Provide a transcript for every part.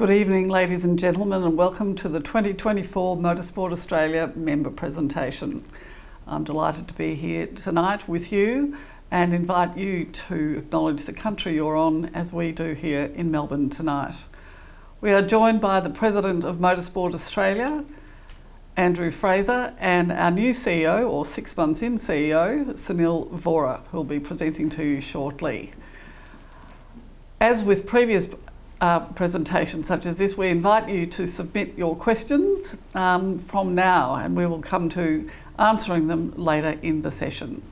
Good evening, ladies and gentlemen, and welcome to the 2024 Motorsport Australia member presentation. I'm delighted to be here tonight with you and invite you to acknowledge the country you're on, as we do here in Melbourne tonight. We are joined by the President of Motorsport Australia, Andrew Fraser, and our new CEO, or 6 months in CEO, Sunil Vohra, who will be presenting to you shortly. As with previous presentations such as this, we invite you to submit your questions from now, and we will come to answering them later in the session.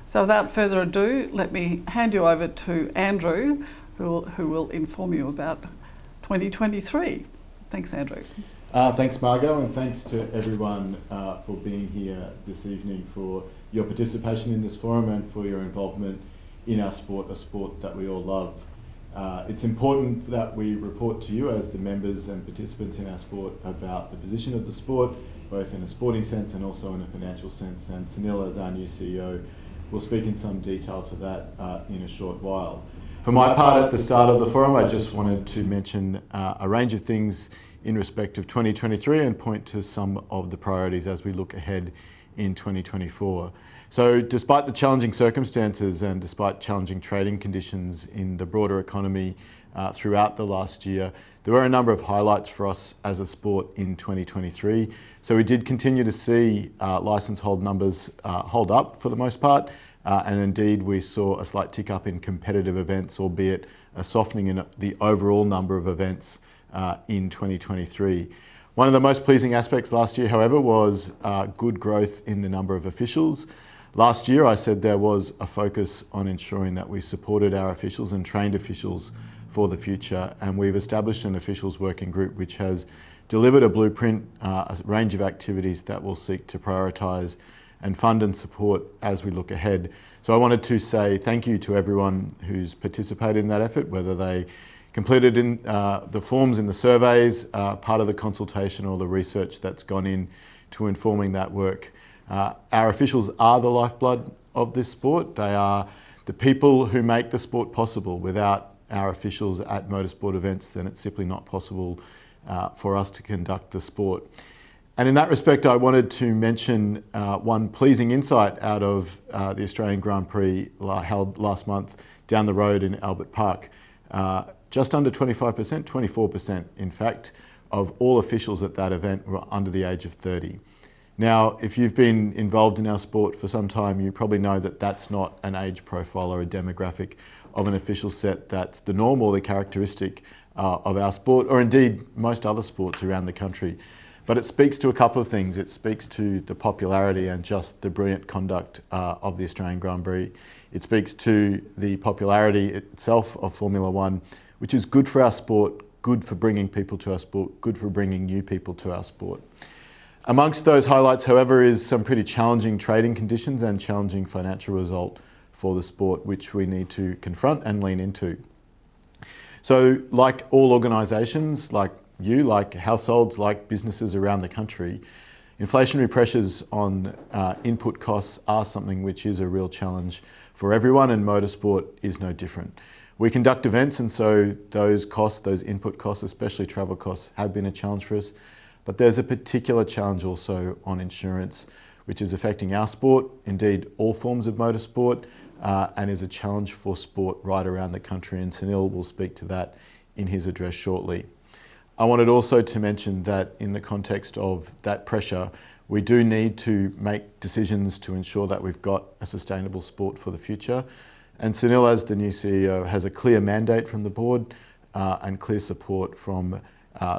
So without further ado, let me hand you over to Andrew, who will inform you about 2023. Thanks, Andrew. Thanks, Margot, and thanks to everyone for being here this evening, for your participation in this forum and for your involvement in our sport, a sport that we all love. It's important that we report to you as the members and participants in our sport about the position of the sport, both in a sporting sense and also in a financial sense. And Sunil, as our new CEO, will speak in some detail to that in a short while. For my part, at the start of the forum, I just wanted to mention a range of things in respect of 2023 and point to some of the priorities as we look ahead in 2024. So despite the challenging circumstances and despite challenging trading conditions in the broader economy throughout the last year, there were a number of highlights for us as a sport in 2023. So we did continue to see licence hold numbers hold up for the most part, and indeed we saw a slight tick up in competitive events, albeit a softening in the overall number of events in 2023. One of the most pleasing aspects last year, however, was good growth in the number of officials. Last year, I said there was a focus on ensuring that we supported our officials and trained officials for the future, and we've established an officials working group which has delivered a blueprint, a range of activities that will seek to prioritise and fund and support as we look ahead. So I wanted to say thank you to everyone who's participated in that effort, whether they completed in the forms in the surveys, part of the consultation or the research that's gone in to informing that work. Our officials are the lifeblood of this sport. They are the people who make the sport possible. Without our officials at motorsport events, then it's simply not possible for us to conduct the sport. And in that respect, I wanted to mention one pleasing insight out of the Australian Grand Prix held last month down the road in Albert Park. Just under 25%, 24% in fact, of all officials at that event were under the age of 30. Now, if you've been involved in our sport for some time, you probably know that that's not an age profile or a demographic of an official set that's the norm or the characteristic of our sport, or indeed most other sports around the country. But it speaks to a couple of things. It speaks to the popularity and just the brilliant conduct of the Australian Grand Prix. It speaks to the popularity itself of Formula One, which is good for our sport, good for bringing people to our sport, good for bringing new people to our sport. Amongst those highlights, however, is some pretty challenging trading conditions and challenging financial result for the sport, which we need to confront and lean into. So like all organisations, like you, like households, like businesses around the country, inflationary pressures on input costs are something which is a real challenge for everyone, and motorsport is no different. We conduct events, and so those costs, those input costs, especially travel costs, have been a challenge for us. But there's a particular challenge also on insurance, which is affecting our sport, indeed all forms of motorsport, and is a challenge for sport right around the country, and Sunil will speak to that in his address shortly. I wanted also to mention that in the context of that pressure, we do need to make decisions to ensure that we've got a sustainable sport for the future. And Sunil, as the new CEO, has a clear mandate from the board and clear support from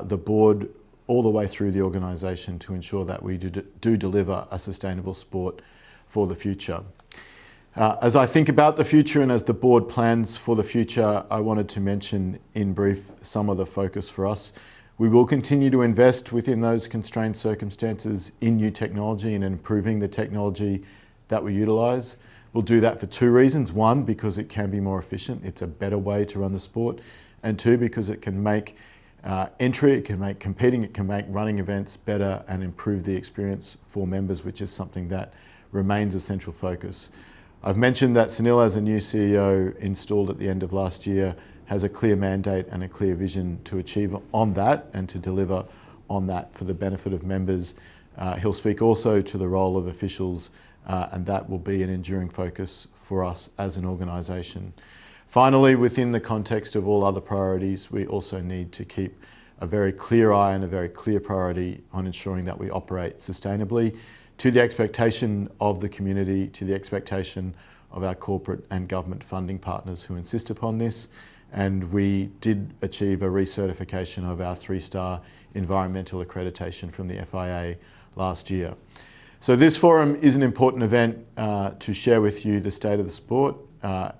the board all the way through the organisation to ensure that we do deliver a sustainable sport for the future. As I think about the future and as the board plans for the future, I wanted to mention in brief some of the focus for us. We will continue to invest within those constrained circumstances in new technology and improving the technology that we utilise. We'll do that for two reasons. One, because it can be more efficient. It's a better way to run the sport. And two, because it can make entry, it can make competing, it can make running events better and improve the experience for members, which is something that remains a central focus. I've mentioned that Sunil, as a new CEO, installed at the end of last year has a clear mandate and a clear vision to achieve on that and to deliver on that for the benefit of members. He'll speak also to the role of officials, and that will be an enduring focus for us as an organisation. Finally, within the context of all other priorities, we also need to keep a very clear eye and a very clear priority on ensuring that we operate sustainably to the expectation of the community, to the expectation of our corporate and government funding partners who insist upon this. And we did achieve a recertification of our 3-star environmental accreditation from the FIA last year. So this forum is an important event to share with you the state of the sport.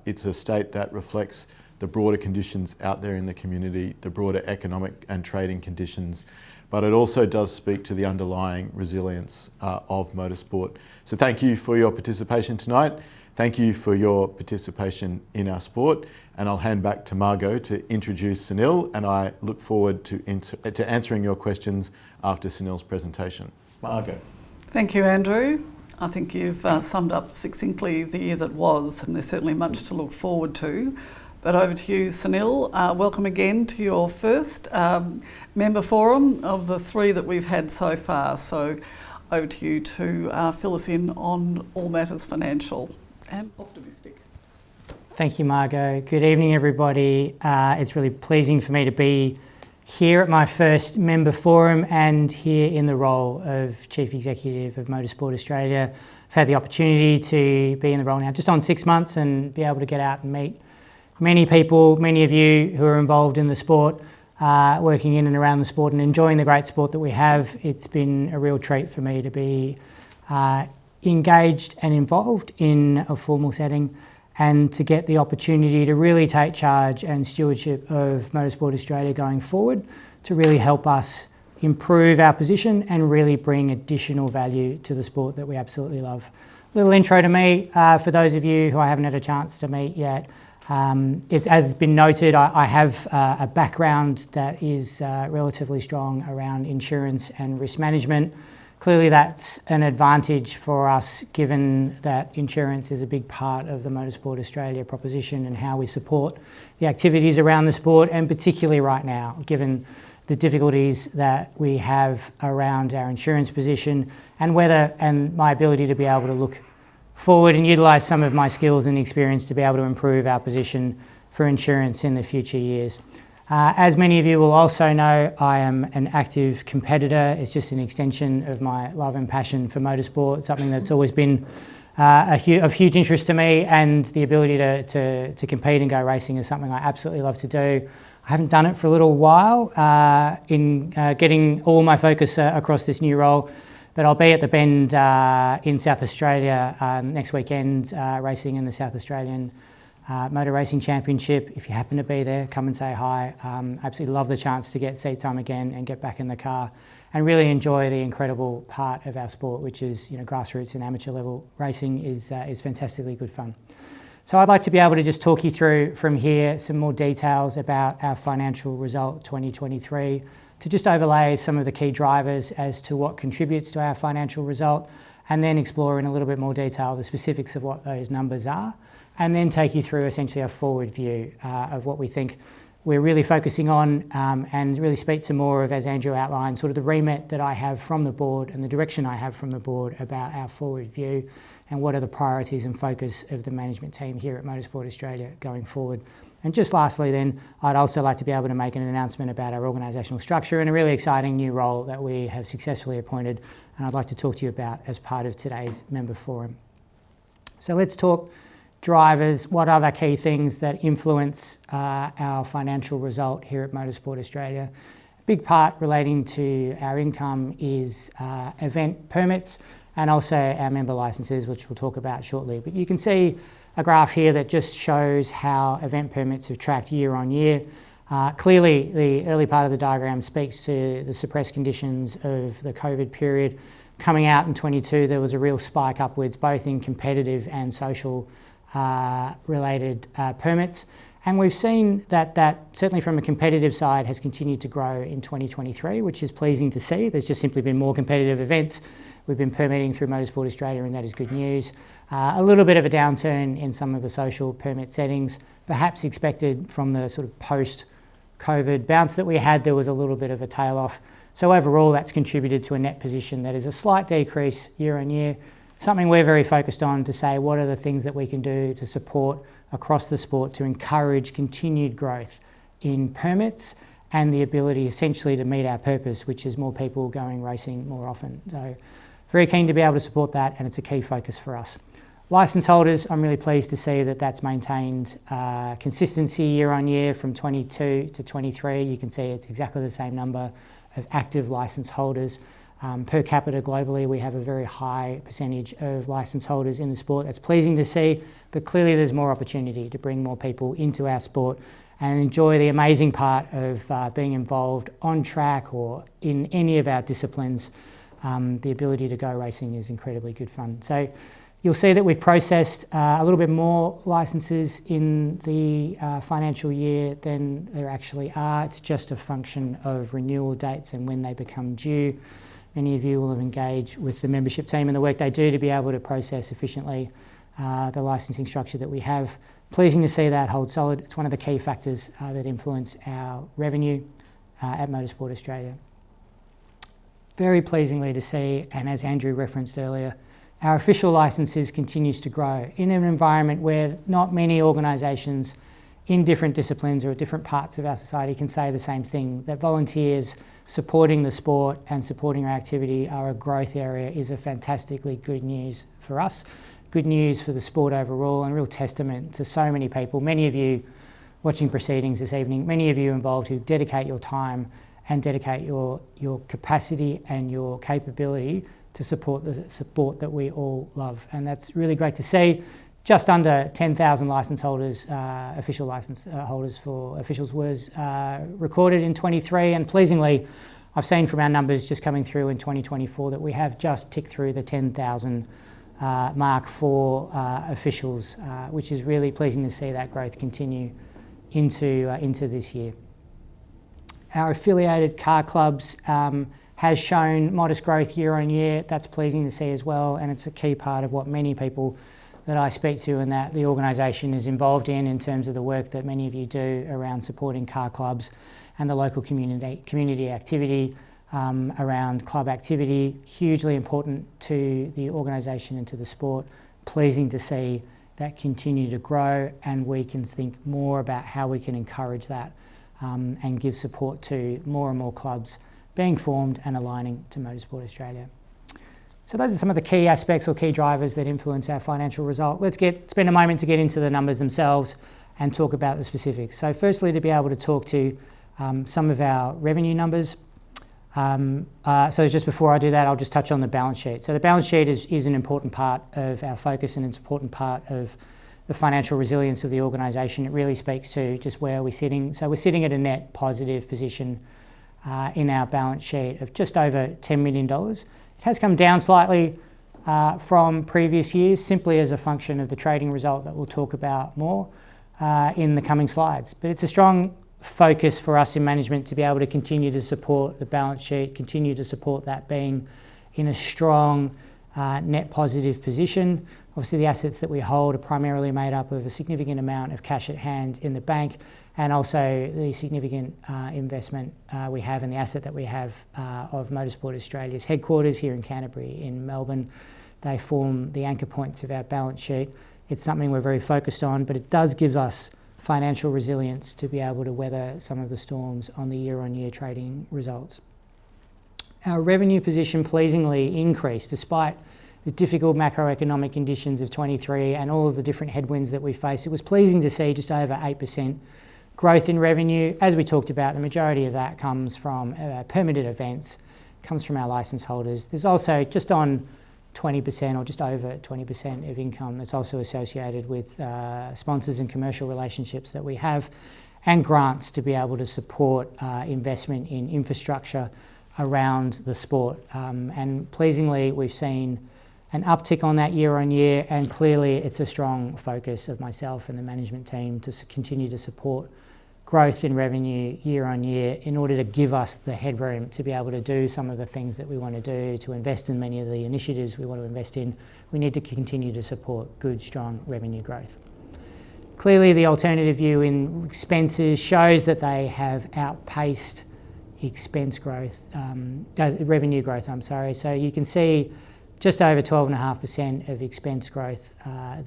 It's a state that reflects the broader conditions out there in the community, the broader economic and trading conditions, but it also does speak to the underlying resilience of motorsport. So thank you for your participation tonight. Thank you for your participation in our sport, and I'll hand back to Margot to introduce Sunil, and I look forward to answering your questions after Sunil's presentation. Margot. Thank you, Andrew. I think you've summed up succinctly the year that was, and there's certainly much to look forward to. But over to you, Sunil. Welcome again to your first member forum of the 3 that we've had so far. So over to you to fill us in on all matters financial and optimistic. Thank you, Margot. Good evening, everybody. It's really pleasing for me to be here at my first member forum and here in the role of Chief Executive of Motorsport Australia. I've had the opportunity to be in the role now just on 6 months and be able to get out and meet many people, many of you who are involved in the sport, working in and around the sport and enjoying the great sport that we have. It's been a real treat for me to be engaged and involved in a formal setting and to get the opportunity to really take charge and stewardship of Motorsport Australia going forward to really help us improve our position and really bring additional value to the sport that we absolutely love. Little intro to me, for those of you who I haven't had a chance to meet yet. As has been noted, I have a background that is relatively strong around insurance and risk management. Clearly that's an advantage for us given that insurance is a big part of the Motorsport Australia proposition and how we support the activities around the sport, and particularly right now, given the difficulties that we have around our insurance position and my ability to be able to look forward and utilise some of my skills and experience to be able to improve our position for insurance in the future years. As many of you will also know, I am an active competitor. It's just an extension of my love and passion for motorsport, something that's always been of huge interest to me, and the ability to compete and go racing is something I absolutely love to do. I haven't done it for a little while in getting all my focus across this new role, but I'll be at the Bend in South Australia next weekend, racing in the South Australian Motor Racing Championship. If you happen to be there, come and say hi. Absolutely love the chance to get seat time again and get back in the car and really enjoy the incredible part of our sport, which is grassroots and amateur level racing is fantastically good fun. So I'd like to be able to just talk you through from here some more details about our financial result 2023, to just overlay some of the key drivers as to what contributes to our financial result, and then explore in a little bit more detail the specifics of what those numbers are, and then take you through essentially a forward view of what we think we're really focusing on, and really speak to more of, as Andrew outlined, sort of the remit that I have from the board and the direction I have from the board about our forward view and what are the priorities and focus of the management team here at Motorsport Australia going forward. And just lastly then, I'd also like to be able to make an announcement about our organisational structure and a really exciting new role that we have successfully appointed, and I'd like to talk to you about as part of today's member forum. So let's talk drivers. What are the key things that influence our financial result here at Motorsport Australia? A big part relating to our income is event permits and also our member licences, which we'll talk about shortly. But you can see a graph here that just shows how event permits have tracked year on year. Clearly, the early part of the diagram speaks to the suppressed conditions of the COVID period. Coming out in 22, there was a real spike upwards, both in competitive and social related permits. And we've seen that certainly from a competitive side has continued to grow in 2023, which is pleasing to see. There's just simply been more competitive events. We've been permitting through Motorsport Australia, and that is good news. A little bit of a downturn in some of the social permit settings, perhaps expected from the sort of post-COVID bounce that we had. There was a little bit of a tail off. So overall, that's contributed to a net position that is a slight decrease year on year, something we're very focused on to say what are the things that we can do to support across the sport to encourage continued growth in permits and the ability essentially to meet our purpose, which is more people going racing more often. So very keen to be able to support that, and it's a key focus for us. Licence holders, I'm really pleased to see that that's maintained consistency year on year from 22 to 23. You can see it's exactly the same number of active licence holders. Per capita globally, we have a very high percentage of licence holders in the sport. That's pleasing to see, but clearly there's more opportunity to bring more people into our sport and enjoy the amazing part of being involved on track or in any of our disciplines. The ability to go racing is incredibly good fun. So you'll see that we've processed a little bit more licences in the financial year than there actually are. It's just a function of renewal dates and when they become due. Many of you will have engaged with the membership team and the work they do to be able to process efficiently the licensing structure that we have. Pleasing to see that hold solid. It's one of the key factors that influence our revenue at Motorsport Australia. Very pleasingly to see, and as Andrew referenced earlier, our official licences continues to grow in an environment where not many organisations in different disciplines or at different parts of our society can say the same thing, that volunteers supporting the sport and supporting our activity are a growth area is a fantastically good news for us, good news for the sport overall, and a real testament to so many people, many of you watching proceedings this evening, many of you involved who dedicate your time and dedicate your capacity and your capability to support the sport that we all love. And that's really great to see. Just under 10,000 licence holders, official licence holders for officials was recorded in 23, and pleasingly, I've seen from our numbers just coming through in 2024 that we have just ticked through the 10,000 mark for officials, which is really pleasing to see that growth continue into this year. Our affiliated car clubs has shown modest growth year on year. That's pleasing to see as well, and it's a key part of what many people that I speak to and that the organisation is involved in terms of the work that many of you do around supporting car clubs and the local community activity around club activity. Hugely important to the organisation and to the sport. Pleasing to see that continue to grow, and we can think more about how we can encourage that and give support to more and more clubs being formed and aligning to Motorsport Australia. So those are some of the key aspects or key drivers that influence our financial result. Let's spend a moment to get into the numbers themselves and talk about the specifics. So firstly, to be able to talk to some of our revenue numbers. So just before I do that, I'll just touch on the balance sheet. So the balance sheet is an important part of our focus, and it's an important part of the financial resilience of the organisation. It really speaks to just where we're sitting. So we're sitting at a net positive position in our balance sheet of just over $10 million. It has come down slightly from previous years, simply as a function of the trading result that we'll talk about more in the coming slides. But it's a strong focus for us in management to be able to continue to support the balance sheet, continue to support that being in a strong net positive position. Obviously, the assets that we hold are primarily made up of a significant amount of cash at hand in the bank, and also the significant investment we have in the asset that we have of Motorsport Australia's headquarters here in Canterbury in Melbourne. They form the anchor points of our balance sheet. It's something we're very focused on, but it does give us financial resilience to be able to weather some of the storms on the year-on-year trading results. Our revenue position pleasingly increased despite the difficult macroeconomic conditions of 23 and all of the different headwinds that we face. It was pleasing to see just over 8% growth in revenue. As we talked about, the majority of that comes from permitted events, comes from our licence holders. There's also just on 20% or just over 20% of income that's also associated with sponsors and commercial relationships that we have, and grants to be able to support investment in infrastructure around the sport. And pleasingly, we've seen an uptick on that year on year, and clearly it's a strong focus of myself and the management team to continue to support growth in revenue year on year in order to give us the headroom to be able to do some of the things that we want to do, to invest in many of the initiatives we want to invest in. We need to continue to support good, strong revenue growth. Clearly, the alternative view in expenses shows that they have outpaced expense growth, revenue growth, So you can see just over 12.5% of expense growth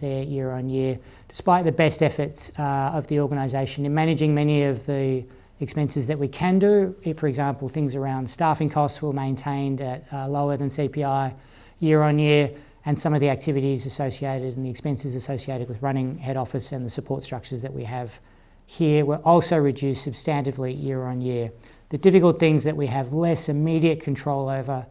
there year on year, despite the best efforts of the organisation in managing many of the expenses that we can do. If, for example, things around staffing costs were maintained at lower than CPI year on year, and some of the activities associated and the expenses associated with running head office and the support structures that we have here were also reduced substantively year on year. The difficult things that we have less immediate control over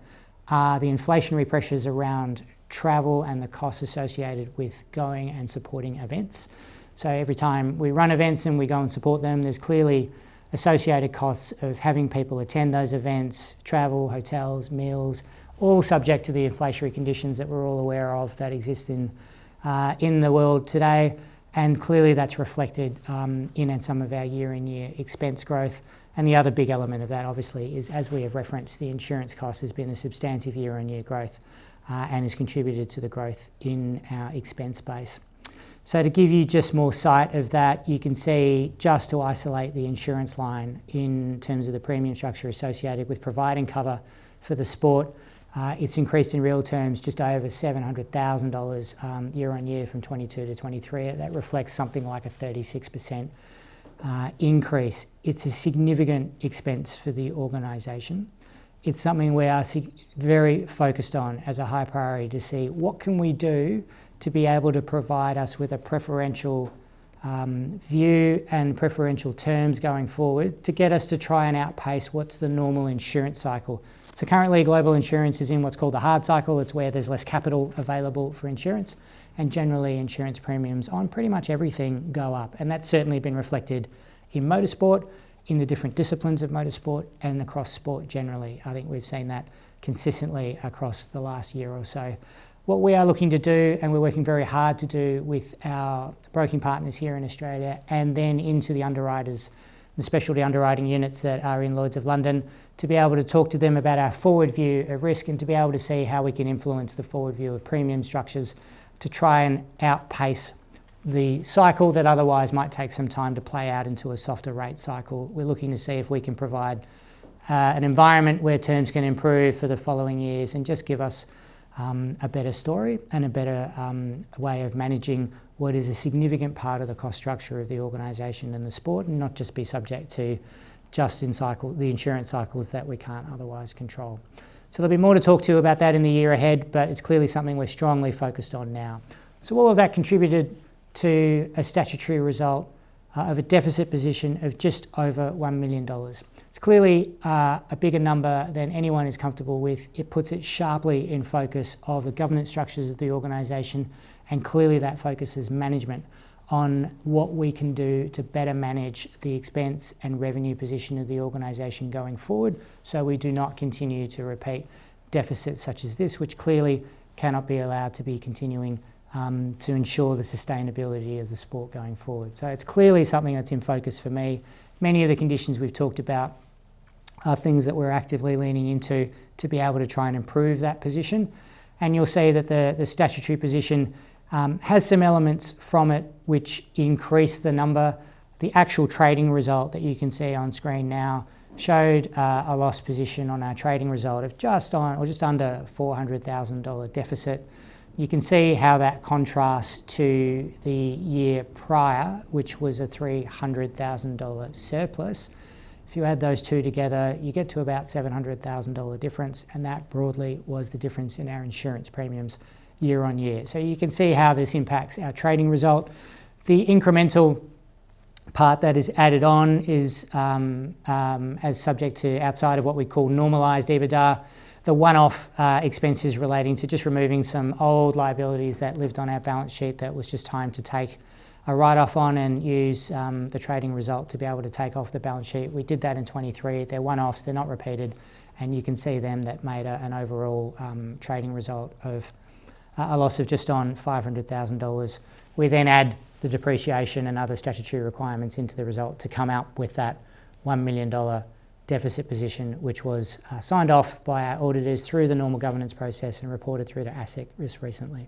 are the inflationary pressures around travel and the costs associated with going and supporting events. So every time we run events and we go and support them, there's clearly associated costs of having people attend those events, travel, hotels, meals, all subject to the inflationary conditions that we're all aware of that exist in the world today. And clearly that's reflected in some of our year-on-year expense growth. And the other big element of that, obviously, is, as we have referenced, the insurance cost has been a substantive year-on-year growth and has contributed to the growth in our expense base. So to give you just more sight of that, you can see, just to isolate the insurance line in terms of the premium structure associated with providing cover for the sport, it's increased in real terms just over $700,000 year on year from 22 to 23. That reflects something like a 36% increase. It's a significant expense for the organisation. It's something we are very focused on as a high priority to see what can we do to be able to provide us with a preferential view and preferential terms going forward to get us to try and outpace what's the normal insurance cycle. So currently global insurance is in what's called the hard cycle. It's where there's less capital available for insurance, and generally insurance premiums on pretty much everything go up. And that's certainly been reflected in motorsport, in the different disciplines of motorsport, and across sport generally. I think we've seen that consistently across the last year or so. What we are looking to do, and we're working very hard to do with our broking partners here in Australia, and then into the underwriters, the specialty underwriting units that are in Lloyd's of London, to be able to talk to them about our forward view of risk and to be able to see how we can influence the forward view of premium structures to try and outpace the cycle that otherwise might take some time to play out into a softer rate cycle. We're looking to see if we can provide an environment where terms can improve for the following years and just give us a better story and a better way of managing what is a significant part of the cost structure of the organisation and the sport, and not just be subject to just in the insurance cycles that we can't otherwise control. So there'll be more to talk to about that in the year ahead, but it's clearly something we're strongly focused on now. So all of that contributed to a statutory result of a deficit position of just over $1 million. It's clearly a bigger number than anyone is comfortable with. It puts it sharply in focus of the governance structures of the organisation, and clearly that focuses management on what we can do to better manage the expense and revenue position of the organisation going forward, so we do not continue to repeat deficits such as this, which clearly cannot be allowed to be continuing to ensure the sustainability of the sport going forward. So it's clearly something that's in focus for me. Many of the conditions we've talked about are things that we're actively leaning into to be able to try and improve that position. And you'll see that the statutory position has some elements from it which increase the number. The actual trading result that you can see on screen now showed a loss position on our trading result of just under $400,000 deficit. You can see how that contrasts to the year prior, which was a $300,000 surplus. If you add those two together, you get to about $700,000 difference, and that broadly was the difference in our insurance premiums year on year. So you can see how this impacts our trading result. The incremental part that is added on is as subject to outside of what we call normalised EBITDA, the one-off expenses relating to just removing some old liabilities that lived on our balance sheet that was just time to take a write-off on and use the trading result to be able to take off the balance sheet. We did that in 23. They're one-offs, they're not repeated, and you can see them that made an overall trading result of a loss of just on $500,000. We then add the depreciation and other statutory requirements into the result to come out with that $1 million deficit position, which was signed off by our auditors through the normal governance process and reported through to ASIC just recently.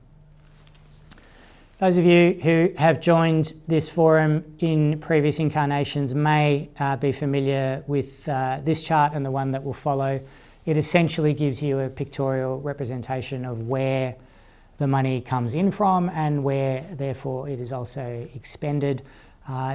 Those of you who have joined this forum in previous incarnations may be familiar with this chart and the one that will follow. It essentially gives you a pictorial representation of where the money comes in from and where, therefore, it is also expended.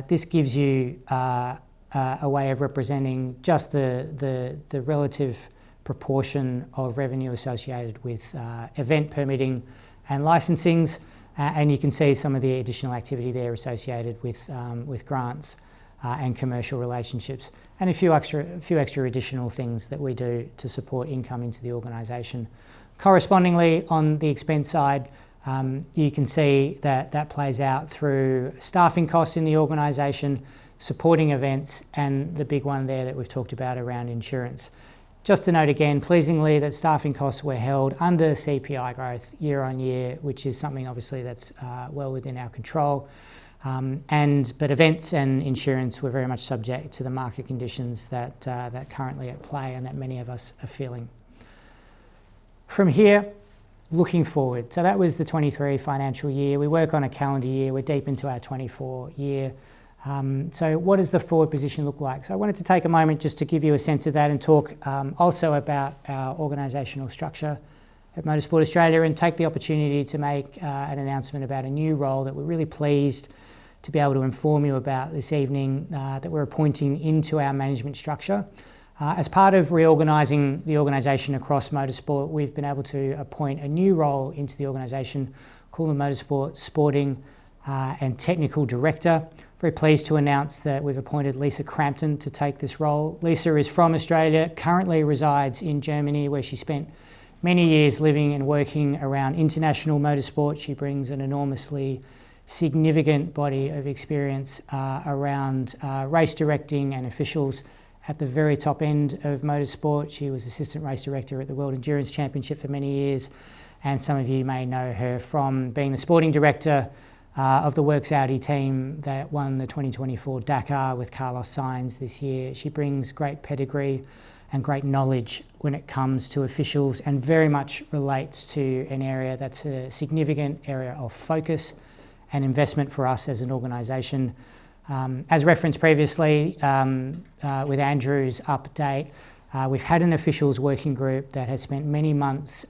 This gives you a way of representing just the relative proportion of revenue associated with event permitting and licensings. And you can see some of the additional activity there associated with grants and commercial relationships, and a few extra additional things that we do to support income into the organisation. Correspondingly, on the expense side, you can see that plays out through staffing costs in the organisation, supporting events, and the big one there that we've talked about around insurance. Just to note again, pleasingly, that staffing costs were held under CPI growth year on year, which is something obviously that's well within our control. But events and insurance were very much subject to the market conditions that currently at play and that many of us are feeling. From here, looking forward. So that was the 23 financial year. We work on a calendar year. We're deep into our 24 year. So what does the forward position look like? So I wanted to take a moment just to give you a sense of that and talk also about our organisational structure at Motorsport Australia and take the opportunity to make an announcement about a new role that we're really pleased to be able to inform you about this evening that we're appointing into our management structure. As part of reorganising the organisation across Motorsport, we've been able to appoint a new role into the organisation called the Motorsport Sporting and Technical Director. Very pleased to announce that we've appointed Lisa Crampton to take this role. Lisa is from Australia, currently resides in Germany, where she spent many years living and working around international motorsport. She brings an enormously significant body of experience around race directing and officials at the very top end of motorsport. She was assistant race director at the World Endurance Championship for many years, and some of you may know her from being the sporting director of the Works Audi team that won the 2024 Dakar with Carlos Sainz this year. She brings great pedigree and great knowledge when it comes to officials and very much relates to an area that's a significant area of focus and investment for us as an organisation. As referenced previously with Andrew's update, we've had an officials working group that has spent many months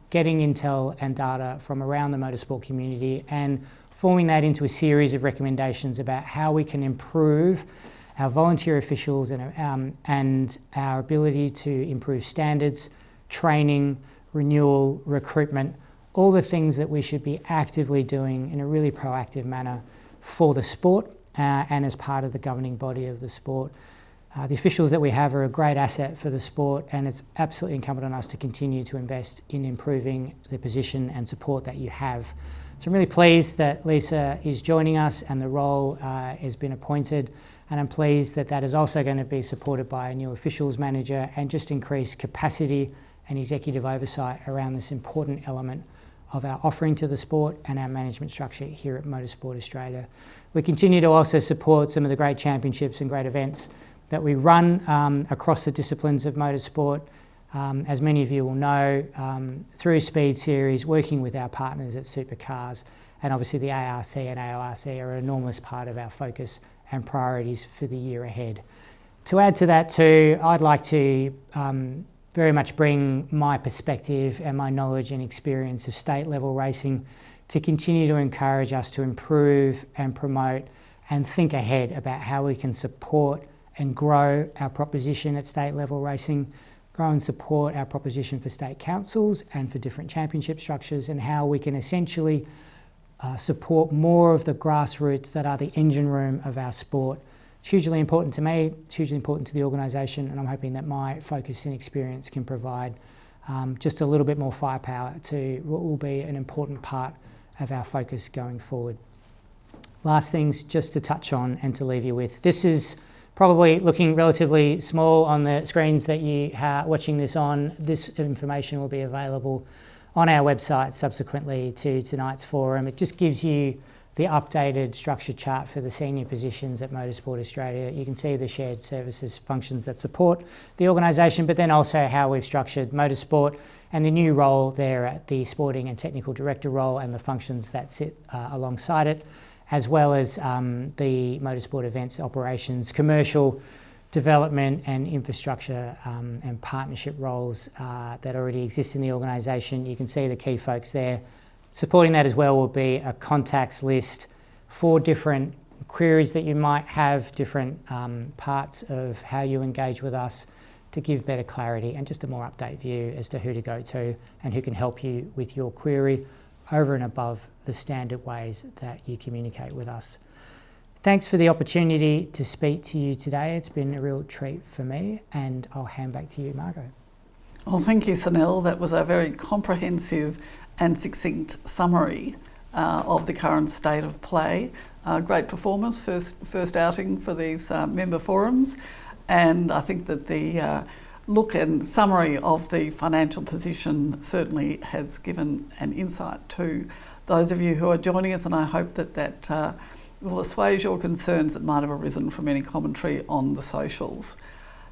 getting intel and data from around the motorsport community and forming that into a series of recommendations about how we can improve our volunteer officials and our ability to improve standards, training, renewal, recruitment, all the things that we should be actively doing in a really proactive manner for the sport and as part of the governing body of the sport. The officials that we have are a great asset for the sport, and it's absolutely incumbent on us to continue to invest in improving the position and support that you have. So I'm really pleased that Lisa is joining us and the role has been appointed, and I'm pleased that that is also going to be supported by a new officials manager and just increased capacity and executive oversight around this important element of our offering to the sport and our management structure here at Motorsport Australia. We continue to also support some of the great championships and great events that we run across the disciplines of motorsport. As many of you will know, through Speed Series, working with our partners at Supercars, and obviously the ARC and AORC are an enormous part of our focus and priorities for the year ahead. To add to that too, I'd like to very much bring my perspective and my knowledge and experience of state level racing to continue to encourage us to improve and promote and think ahead about how we can support and grow our proposition at state level racing, grow and support our proposition for state councils and for different championship structures, and how we can essentially support more of the grassroots that are the engine room of our sport. It's hugely important to me, it's hugely important to the organisation, and I'm hoping that my focus and experience can provide just a little bit more firepower to what will be an important part of our focus going forward. Last things just to touch on and to leave you with. This is probably looking relatively small on the screens that you are watching this on. This information will be available on our website subsequently to tonight's forum. It just gives you the updated structure chart for the senior positions at Motorsport Australia. You can see the shared services functions that support the organisation, but then also how we've structured Motorsport and the new role there at the sporting and technical director role and the functions that sit alongside it, as well as the Motorsport events operations, commercial development and infrastructure and partnership roles that already exist in the organisation. You can see the key folks there. Supporting that as well will be a contacts list for different queries that you might have, different parts of how you engage with us to give better clarity and just a more update view as to who to go to and who can help you with your query over and above the standard ways that you communicate with us. Thanks for the opportunity to speak to you today. It's been a real treat for me, and I'll hand back to you, Margot. Well, thank you, Sunil. That was a very comprehensive and succinct summary of the current state of play. Great performance, first outing for these member forums, and I think that the look and summary of the financial position certainly has given an insight to those of you who are joining us, and I hope that will assuage your concerns that might have arisen from any commentary on the socials.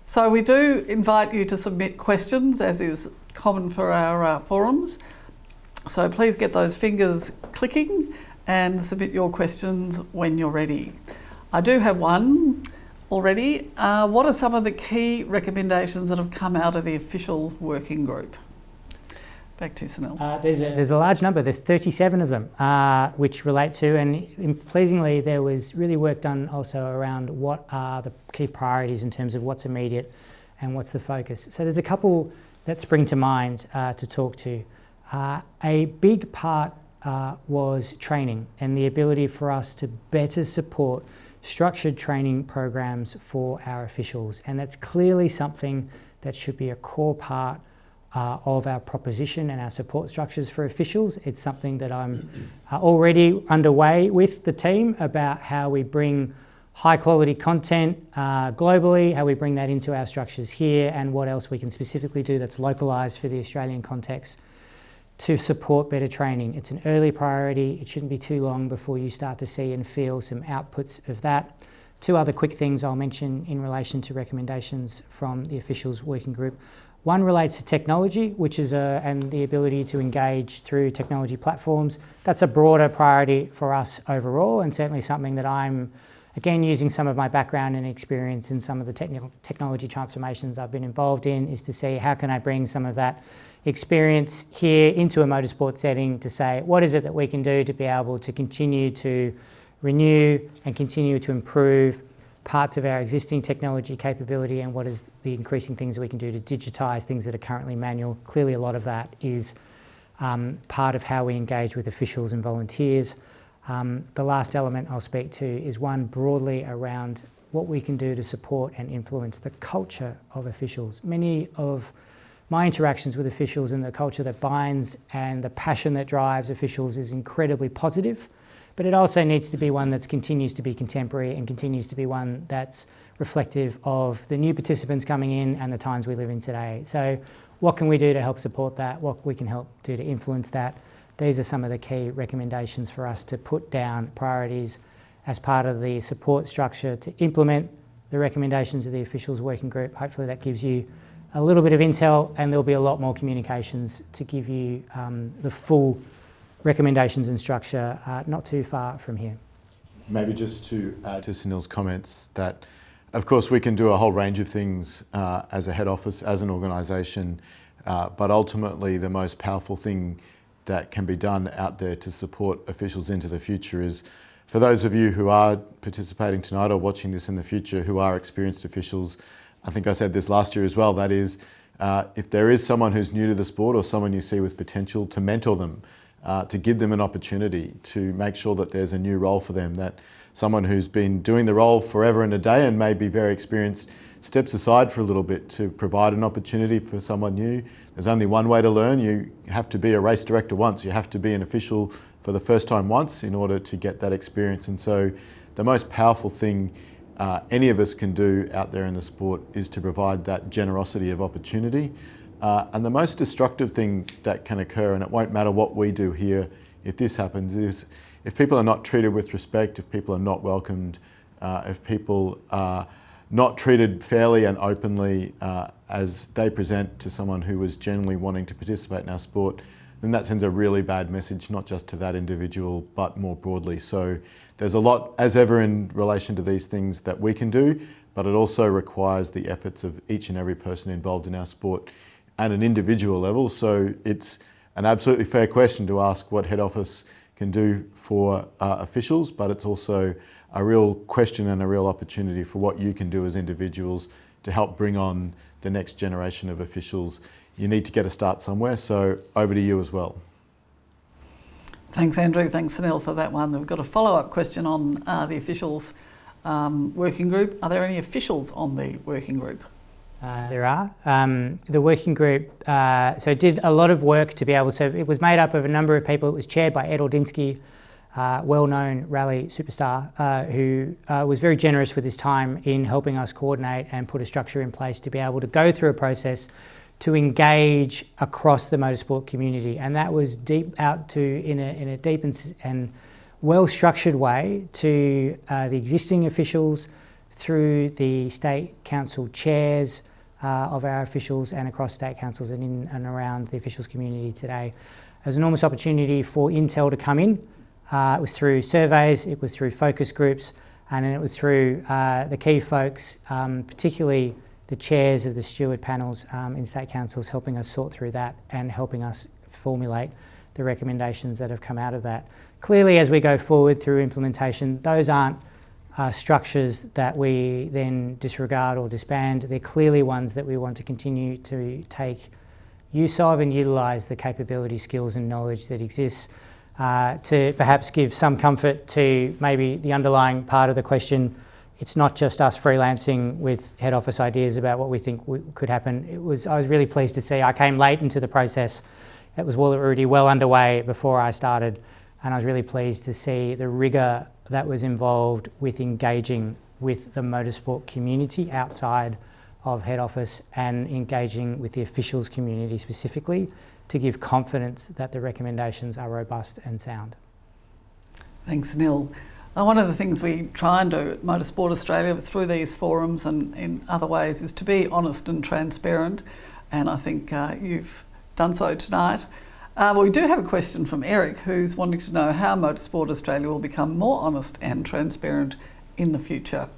So we do invite you to submit questions, as is common for our forums. So please get those fingers clicking and submit your questions when you're ready. I do have one already. What are some of the key recommendations that have come out of the officials working group? Back to Sunil. There's a large number. There's 37 of them, which relate to, and pleasingly, there was really work done also around what are the key priorities in terms of what's immediate and what's the focus. So there's a couple that spring to mind to talk to. A big part was training and the ability for us to better support structured training programs for our officials, and that's clearly something that should be a core part of our proposition and our support structures for officials. It's something that I'm already underway with the team about how we bring high quality content globally, how we bring that into our structures here, and what else we can specifically do that's localised for the Australian context to support better training. It's an early priority. It shouldn't be too long before you start to see and feel some outputs of that. Two other quick things I'll mention in relation to recommendations from the officials working group. One relates to technology, which is and the ability to engage through technology platforms. That's a broader priority for us overall, and certainly something that I'm, again, using some of my background and experience in some of the technology transformations I've been involved in, is to see how can I bring some of that experience here into a motorsport setting to say, what is it that we can do to be able to continue to renew and continue to improve parts of our existing technology capability, and what is the increasing things that we can do to digitise things that are currently manual. Clearly a lot of that is part of how we engage with officials and volunteers. The last element I'll speak to is one broadly around what we can do to support and influence the culture of officials. Many of my interactions with officials and the culture that binds and the passion that drives officials is incredibly positive, but it also needs to be one that continues to be contemporary and continues to be one that's reflective of the new participants coming in and the times we live in today. So what can we do to help support that? What we can help do to influence that? These are some of the key recommendations for us to put down priorities as part of the support structure to implement the recommendations of the officials working group. Hopefully that gives you a little bit of intel, and there'll be a lot more communications to give you the full recommendations and structure not too far from here. Maybe just to add to Sunil's comments that, of course, we can do a whole range of things as a head office, as an organisation, but ultimately the most powerful thing that can be done out there to support officials into the future is, for those of you who are participating tonight or watching this in the future who are experienced officials, I think I said this last year as well, that is, if there is someone who's new to the sport or someone you see with potential, to mentor them, to give them an opportunity, to make sure that there's a new role for them, that someone who's been doing the role forever and a day and may be very experienced steps aside for a little bit to provide an opportunity for someone new. There's only one way to learn. You have to be a race director once. You have to be an official for the first time once in order to get that experience. And so the most powerful thing any of us can do out there in the sport is to provide that generosity of opportunity And the most destructive thing that can occur, and it won't matter what we do here if this happens, is if people are not treated with respect, if people are not welcomed, if people are not treated fairly and openly as they present to someone who is genuinely wanting to participate in our sport, then that sends a really bad message, not just to that individual, but more broadly. So there's a lot, as ever, in relation to these things that we can do, but it also requires the efforts of each and every person involved in our sport at an individual level. So it's an absolutely fair question to ask what head office can do for officials, but it's also a real question and a real opportunity for what you can do as individuals to help bring on the next generation of officials. You need to get a start somewhere, so over to you as well. Thanks, Andrew. Thanks, Sunil, for that one. We've got a follow-up question on the officials working group. Are there any officials on the working group? There are. The working group did a lot of work to be able to, it was made up of a number of people. It was chaired by Ed Ordinsky, well-known rally superstar, who was very generous with his time in helping us coordinate and put a structure in place to be able to go through a process to engage across the motorsport community. And that was deep out to, in a deep and well-structured way, to the existing officials, through the state council chairs of our officials, and across state councils and in and around the officials community today. There was an enormous opportunity for intel to come in. It was through surveys, it was through focus groups, and then it was through the key folks, particularly the chairs of the steward panels in state councils, helping us sort through that and helping us formulate the recommendations that have come out of that. Clearly, as we go forward through implementation, those aren't structures that we then disregard or disband. They're clearly ones that we want to continue to take use of and utilise the capability, skills and knowledge that exists to perhaps give some comfort to maybe the underlying part of the question. It's not just us freelancing with head office ideas about what we think could happen. I was really pleased to see, I came late into the process. It was already well underway before I started, and I was really pleased to see the rigour that was involved with engaging with the motorsport community outside of head office and engaging with the officials community specifically to give confidence that the recommendations are robust and sound. Thanks, Neil. One of the things we try and do at Motorsport Australia through these forums and in other ways is to be honest and transparent, and I think you've done so tonight. We do have a question from Eric, who's wanting to know how Motorsport Australia will become more honest and transparent in the future.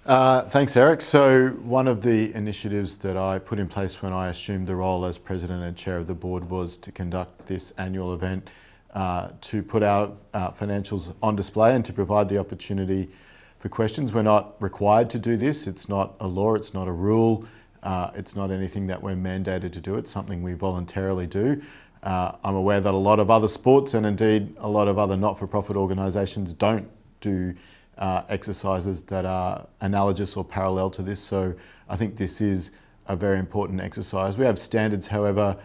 Thanks, Eric. So one of the initiatives that I put in place when I assumed the role as President and Chair of the Board was to conduct this annual event to put our financials on display and to provide the opportunity for questions. We're not required to do this. It's not a law, it's not a rule, it's not anything that we're mandated to do. It's something we voluntarily do. I'm aware that a lot of other sports and indeed a lot of other not-for-profit organisations don't do exercises that are analogous or parallel to this, so I think this is a very important exercise. We have standards, however,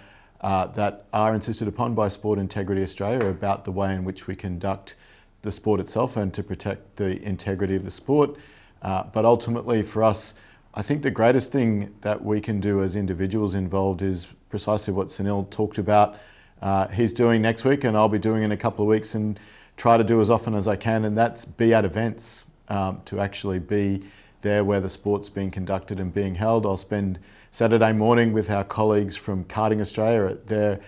that are insisted upon by Sport Integrity Australia about the way in which we conduct the sport itself and to protect the integrity of the sport. But ultimately for us, I think the greatest thing that we can do as individuals involved is precisely what Sunil talked about. He's doing next week and I'll be doing in a couple of weeks, and try to do as often as I can, and that's be at events, to actually be there where the sport's being conducted and being held. I'll spend Saturday morning with our colleagues from Karting Australia at their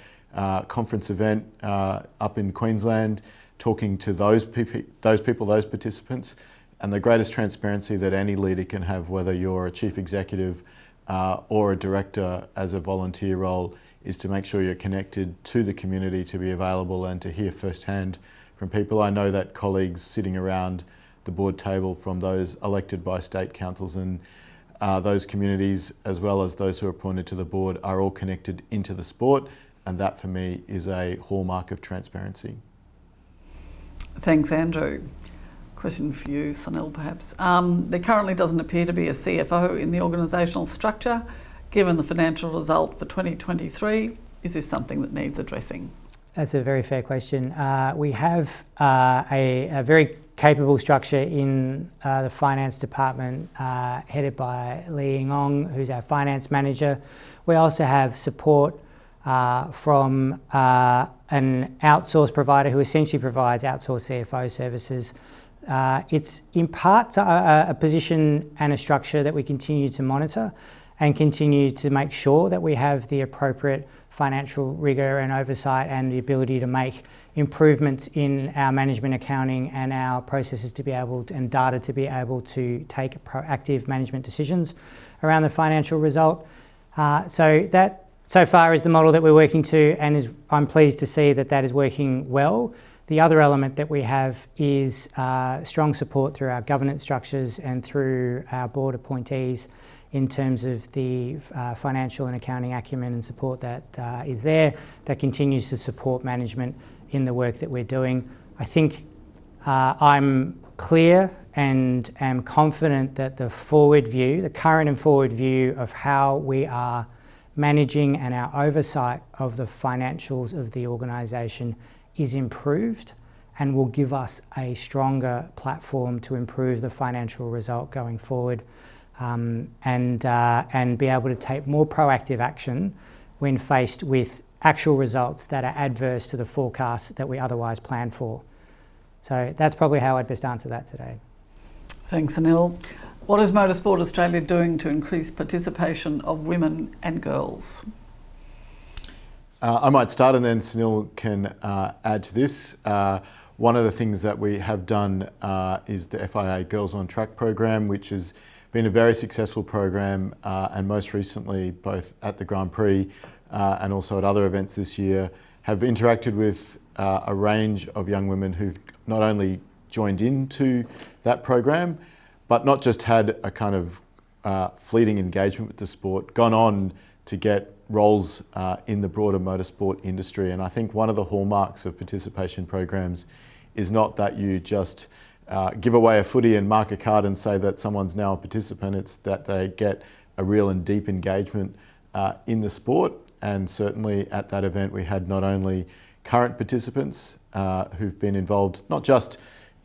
conference event up in Queensland, talking to those participants, and the greatest transparency that any leader can have, whether you're a chief executive or a director as a volunteer role, is to make sure you're connected to the community, to be available and to hear firsthand from people. I know that colleagues sitting around the board table from those elected by state councils and those communities, as well as those who are appointed to the board, are all connected into the sport, and that for me is a hallmark of transparency. Thanks, Andrew. Question for you, Sunil, perhaps. There currently doesn't appear to be a CFO in the organisational structure. Given the financial result for 2023, is this something that needs addressing? That's a very fair question. We have a very capable structure in the finance department, headed by Lee Ying-ong, who's our finance manager. We also have support from an outsource provider who essentially provides outsourced CFO services. It's in part a position and a structure that we continue to monitor and continue to make sure that we have the appropriate financial rigour and oversight and the ability to make improvements in our management accounting and our processes to be able to, and data to be able to take proactive management decisions around the financial result. So that so far is the model that we're working to, and I'm pleased to see that that is working well. The other element that we have is strong support through our governance structures and through our board appointees in terms of the financial and accounting acumen and support that is there, that continues to support management in the work that we're doing. I think I'm clear and am confident that the forward view, the current and forward view of how we are managing and our oversight of the financials of the organisation is improved and will give us a stronger platform to improve the financial result going forward, and be able to take more proactive action when faced with actual results that are adverse to the forecasts that we otherwise plan for. So that's probably how I'd best answer that today. Thanks, Anil. What is Motorsport Australia doing to increase participation of women and girls? I might start and then Sunil can add to this. One of the things that we have done is the FIA Girls on Track program, which has been a very successful program, and most recently, both at the Grand Prix and also at other events this year, have interacted with a range of young women who've not only joined into that program, but not just had a kind of fleeting engagement with the sport, gone on to get roles in the broader motorsport industry. And I think one of the hallmarks of participation programs is not that you just give away a footy and mark a card and say that someone's now a participant. It's that they get a real and deep engagement in the sport. And certainly at that event, we had not only current participants who've been involved, not just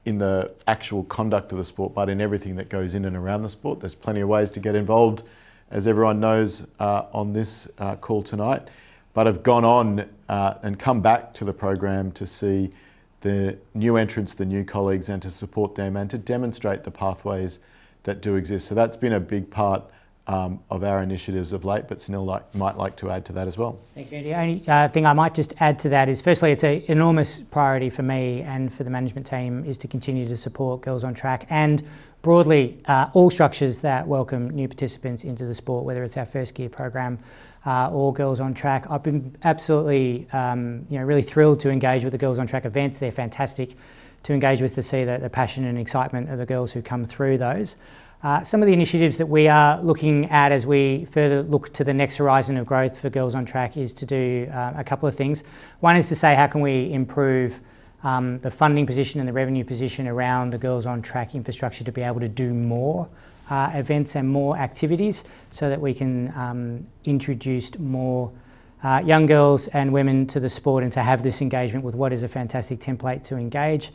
in the actual conduct of the sport, but in everything that goes in and around the sport. There's plenty of ways to get involved, as everyone knows on this call tonight, but have gone on and come back to the program to see the new entrants, the new colleagues, and to support them and to demonstrate the pathways that do exist. So that's been a big part of our initiatives of late, but Sunil might like to add to that as well. Thank you. The only thing I might just add to that is, firstly, it's an enormous priority for me and for the management team is to continue to support Girls on Track and broadly all structures that welcome new participants into the sport, whether it's our first gear program or Girls on Track. I've been absolutely really thrilled to engage with the Girls on Track events. They're fantastic to engage with, to see the passion and excitement of the girls who come through those. Some of the initiatives that we are looking at as we further look to the next horizon of growth for Girls on Track is to do a couple of things. One is to say, how can we improve the funding position and the revenue position around the Girls on Track infrastructure to be able to do more events and more activities so that we can introduce more young girls and women to the sport and to have this engagement with what is a fantastic template to engage.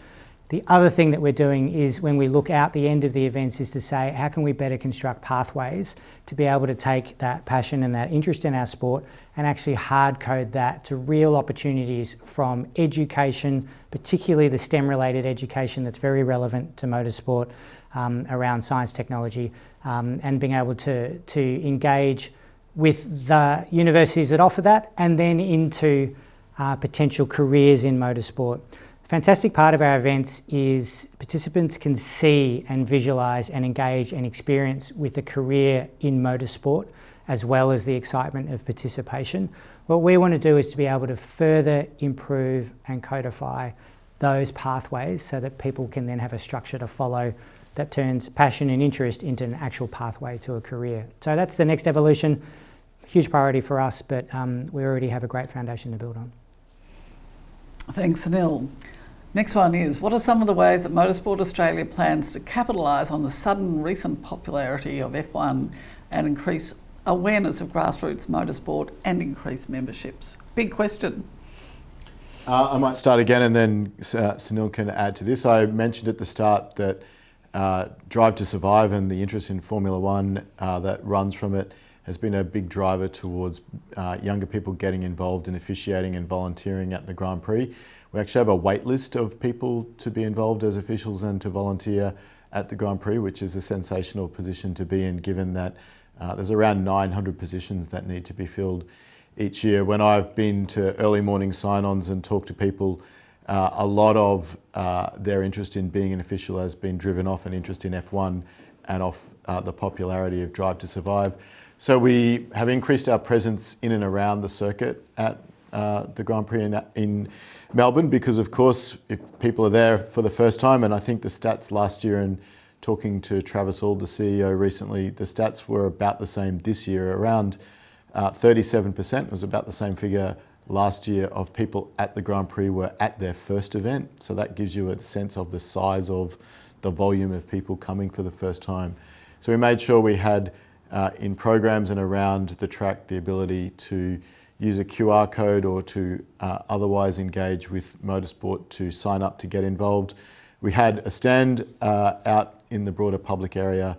The other thing that we're doing is, when we look out the end of the events, is to say, how can we better construct pathways to be able to take that passion and that interest in our sport and actually hard code that to real opportunities from education, particularly the STEM related education that's very relevant to motorsport around science, technology, and being able to engage with the universities that offer that, and then into potential careers in motorsport. Fantastic part of our events is participants can see and visualise and engage and experience with a career in motorsport, as well as the excitement of participation. What we want to do is to be able to further improve and codify those pathways so that people can then have a structure to follow that turns passion and interest into an actual pathway to a career. So that's the next evolution. Huge priority for us, but we already have a great foundation to build on. Thanks, Anil. Next one is, what are some of the ways that Motorsport Australia plans to capitalise on the sudden recent popularity of F1 and increase awareness of grassroots motorsport and increase memberships? Big question. I might start again and then Sunil can add to this. I mentioned at the start that Drive to Survive and the interest in Formula One that runs from it has been a big driver towards younger people getting involved in officiating and volunteering at the Grand Prix. We actually have a wait list of people to be involved as officials and to volunteer at the Grand Prix, which is a sensational position to be in, given that there's around 900 positions that need to be filled each year. When I've been to early morning sign-ons and talked to people, a lot of their interest in being an official has been driven off an interest in F1 and off the popularity of Drive to Survive. So we have increased our presence in and around the circuit at the Grand Prix in Melbourne, because of course if people are there for the first time, and I think the stats last year, and talking to Travis Auld, the CEO recently, the stats were about the same this year, around 37% was about the same figure last year of people at the Grand Prix were at their first event. So that gives you a sense of the size of the volume of people coming for the first time. So we made sure we had in programs and around the track the ability to use a QR code or to otherwise engage with Motorsport to sign up to get involved. We had a stand out in the broader public area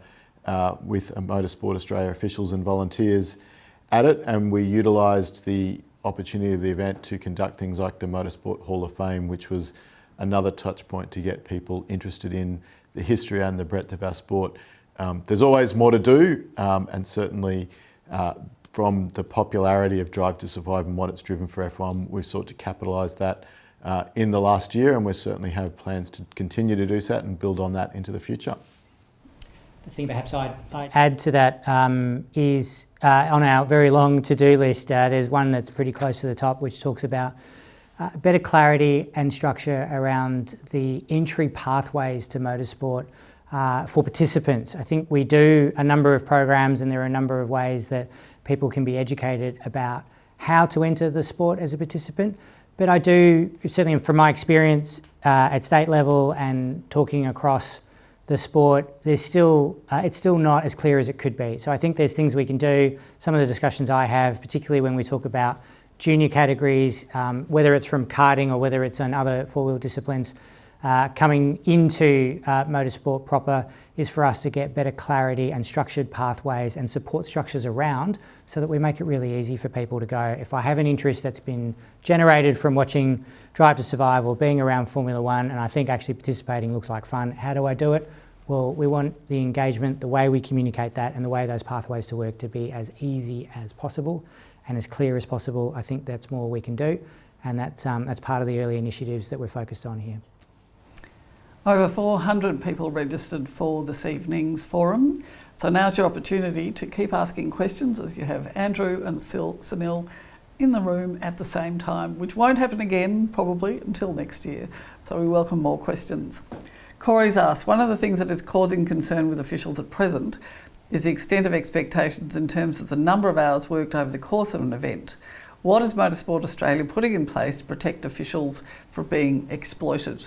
with Motorsport Australia officials and volunteers at it, and we utilised the opportunity of the event to conduct things like the Motorsport Hall of Fame, which was another touch point to get people interested in the history and the breadth of our sport. There's always more to do, and certainly from the popularity of Drive to Survive and what it's driven for F1, we've sought to capitalise that in the last year, and we certainly have plans to continue to do that and build on that into the future. The thing perhaps I'd add to that is on our very long to-do list, there's one that's pretty close to the top, which talks about better clarity and structure around the entry pathways to motorsport for participants. I think we do a number of programs, and there are a number of ways that people can be educated about how to enter the sport as a participant. But I do, certainly from my experience at state level and talking across the sport, it's still not as clear as it could be. So I think there's things we can do. Some of the discussions I have, particularly when we talk about junior categories, whether it's from karting or whether it's on other four-wheel disciplines, coming into motorsport proper, is for us to get better clarity and structured pathways and support structures around, so that we make it really easy for people to go, if I have an interest that's been generated from watching Drive to Survive or being around Formula One, and I think actually participating looks like fun, how do I do it? Well, we want the engagement, the way we communicate that and the way those pathways to work to be as easy as possible and as clear as possible. I think that's more we can do, and that's part of the early initiatives that we're focused on here. Over 400 people registered for this evening's forum. So now's your opportunity to keep asking questions, as you have Andrew and Sunil in the room at the same time, which won't happen again probably until next year. So we welcome more questions. Corey's asked, one of the things that is causing concern with officials at present is the extent of expectations in terms of the number of hours worked over the course of an event. What is Motorsport Australia putting in place to protect officials from being exploited?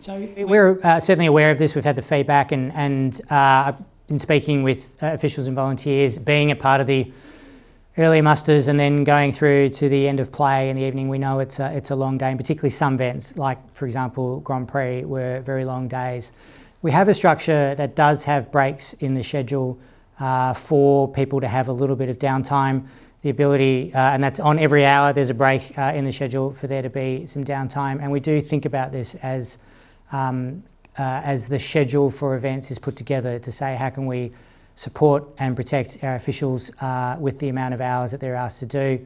So we're certainly aware of this. We've had the feedback, and in speaking with officials and volunteers, being a part of the early musters and then going through to the end of play in the evening, we know it's a long day, and particularly some events, like for example Grand Prix, were very long days. We have a structure that does have breaks in the schedule for people to have a little bit of downtime. The ability, and that's on every hour, there's a break in the schedule for there to be some downtime, and we do think about this as the schedule for events is put together, to say how can we support and protect our officials with the amount of hours that they're asked to do.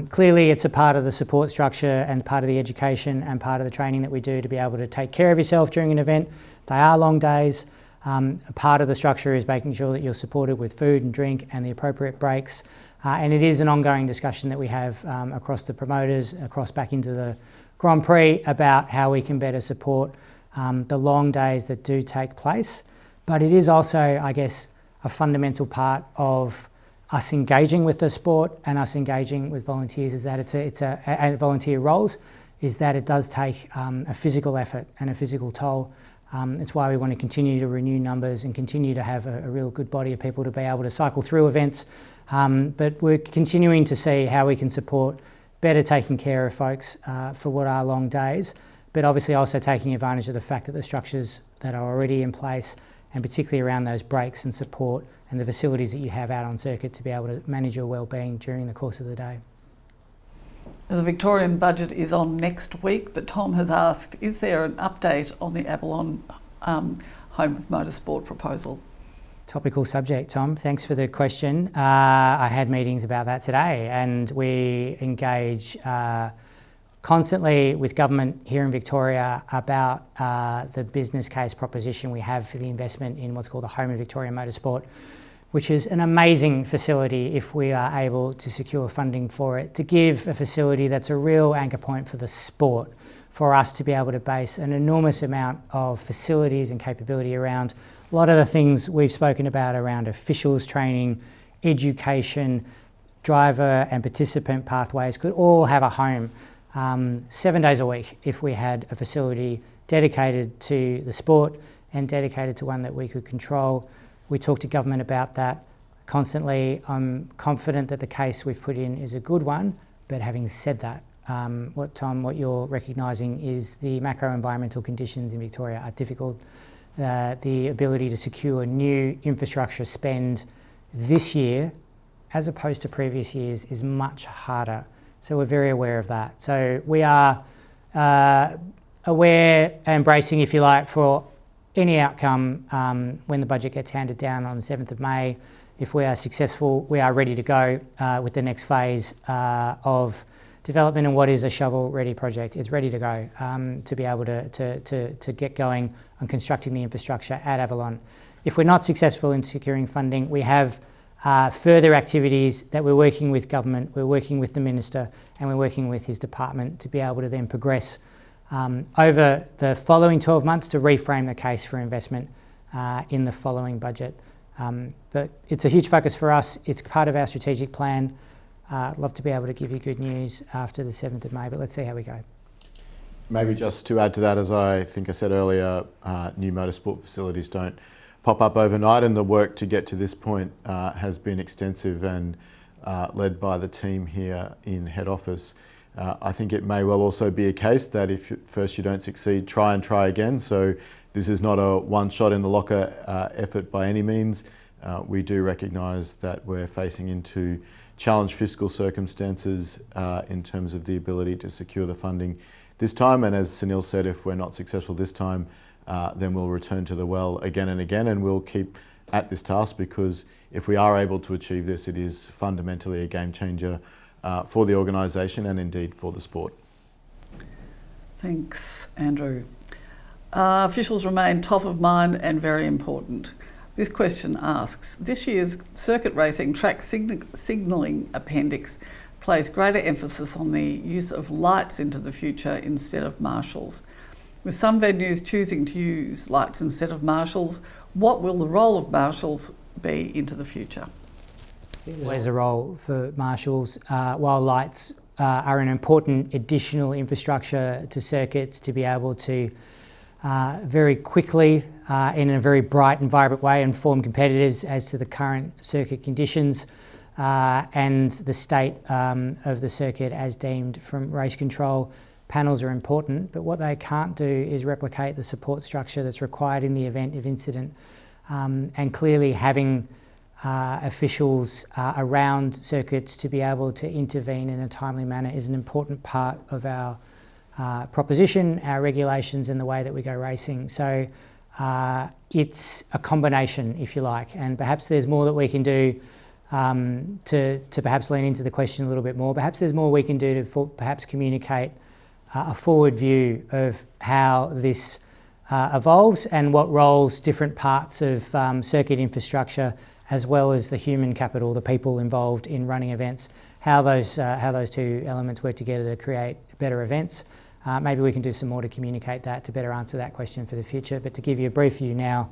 Clearly it's a part of the support structure and part of the education and part of the training that we do to be able to take care of yourself during an event. They are long days. A part of the structure is making sure that you're supported with food and drink and the appropriate breaks. And it is an ongoing discussion that we have across the promoters, across back into the Grand Prix, about how we can better support the long days that do take place. But it is also, I guess, a fundamental part of us engaging with the sport and us engaging with volunteers, is that and volunteer roles, is that it does take a physical effort and a physical toll. It's why we want to continue to renew numbers and continue to have a real good body of people to be able to cycle through events. But we're continuing to see how we can support better taking care of folks for what are long days, but obviously also taking advantage of the fact that the structures that are already in place, and particularly around those breaks and support and the facilities that you have out on circuit to be able to manage your wellbeing during the course of the day. The Victorian budget is on next week, but Tom has asked, is there an update on the Avalon Home of Motorsport proposal? Topical subject, Tom. Thanks for the question. I had meetings about that today, and we engage constantly with government here in Victoria about the business case proposition we have for the investment in what's called the Home of Victorian Motorsport, which is an amazing facility if we are able to secure funding for it, to give a facility that's a real anchor point for the sport, for us to be able to base an enormous amount of facilities and capability around. A lot of the things we've spoken about around officials training, education, driver and participant pathways could all have a home 7 days a week if we had a facility dedicated to the sport and dedicated to one that we could control. We talk to government about that constantly. I'm confident that the case we've put in is a good one, but having said that, what you're recognising is the macro-environmental conditions in Victoria are difficult. The ability to secure new infrastructure spend this year, as opposed to previous years, is much harder. So we're very aware of that. So we are aware, embracing, if you like, for any outcome when the budget gets handed down on the 7th of May. If we are successful, we are ready to go with the next phase of development in what is a shovel-ready project. It's ready to go to be able to get going on constructing the infrastructure at Avalon. If we're not successful in securing funding, we have further activities that we're working with government, we're working with the Minister, and we're working with his department to be able to then progress over the following 12 months to reframe the case for investment in the following budget. But it's a huge focus for us. It's part of our strategic plan. I'd love to be able to give you good news after the 7th of May, but let's see how we go. Maybe just to add to that, as I think I said earlier, new motorsport facilities don't pop up overnight, and the work to get to this point has been extensive and led by the team here in head office. I think it may well also be a case that if first you don't succeed, try and try again. So this is not a one shot in the locker effort by any means. We do recognise that we're facing into challenged fiscal circumstances in terms of the ability to secure the funding this time. And as Sunil said, if we're not successful this time, then we'll return to the well again and again, and we'll keep at this task, because if we are able to achieve this, it is fundamentally a game changer for the organisation and indeed for the sport. Thanks, Andrew. Officials remain top of mind and very important. This question asks, this year's circuit racing track signalling appendix place greater emphasis on the use of lights into the future instead of marshals. With some venues choosing to use lights instead of marshals, what will the role of marshals be into the future? There's always a role for marshals. While lights are an important additional infrastructure to circuits to be able to very quickly, in a very bright and vibrant way, inform competitors as to the current circuit conditions and the state of the circuit as deemed from race control. Panels are important, but what they can't do is replicate the support structure that's required in the event of incident. And clearly having officials around circuits to be able to intervene in a timely manner is an important part of our proposition, our regulations, and the way that we go racing. So it's a combination, if you like, and perhaps there's more that we can do to perhaps lean into the question a little bit more. Perhaps there's more we can do to perhaps communicate a forward view of how this evolves and what roles different parts of circuit infrastructure, as well as the human capital, the people involved in running events, how those two elements work together to create better events. Maybe we can do some more to communicate that to better answer that question for the future. But to give you a brief view now,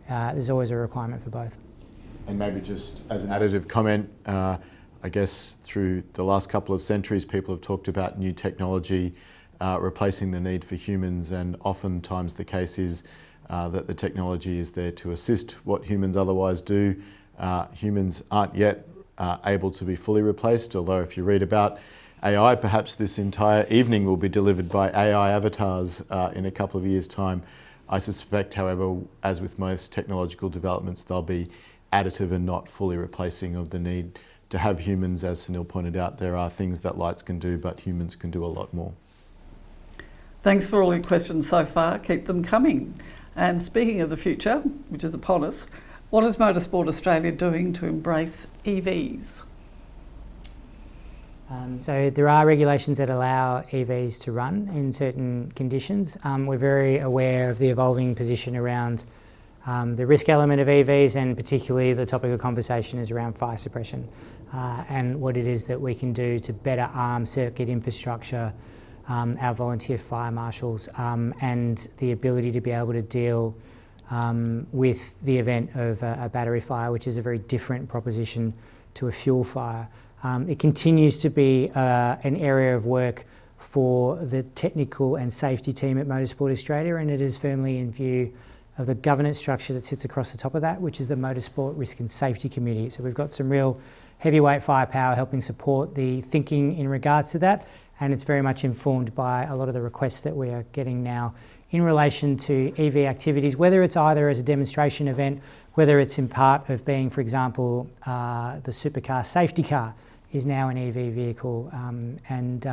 there's always a requirement for both. And maybe just as an additive comment, I guess through the last couple of centuries, people have talked about new technology replacing the need for humans, and oftentimes the case is that the technology is there to assist what humans otherwise do. Humans aren't yet able to be fully replaced, although if you read about AI. Perhaps this entire evening will be delivered by AI avatars in a couple of years' time. I suspect, however, as with most technological developments, they'll be additive and not fully replacing of the need to have humans. As Sunil pointed out, there are things that lights can do, but humans can do a lot more. Thanks for all your questions so far. Keep them coming. And speaking of the future, which is upon us, what is Motorsport Australia doing to embrace EVs? So there are regulations that allow EVs to run in certain conditions. We're very aware of the evolving position around the risk element of EVs, and particularly the topic of conversation is around fire suppression and what it is that we can do to better arm circuit infrastructure, our volunteer fire marshals, and the ability to be able to deal with the event of a battery fire, which is a very different proposition to a fuel fire. It continues to be an area of work for the technical and safety team at Motorsport Australia, and it is firmly in view of the governance structure that sits across the top of that, which is the Motorsport Risk and Safety Committee. So we've got some real heavyweight firepower helping support the thinking in regards to that, and it's very much informed by a lot of the requests that we are getting now in relation to EV activities, whether it's either as a demonstration event, whether it's in part of being, for example, the supercar safety car is now an EV vehicle, and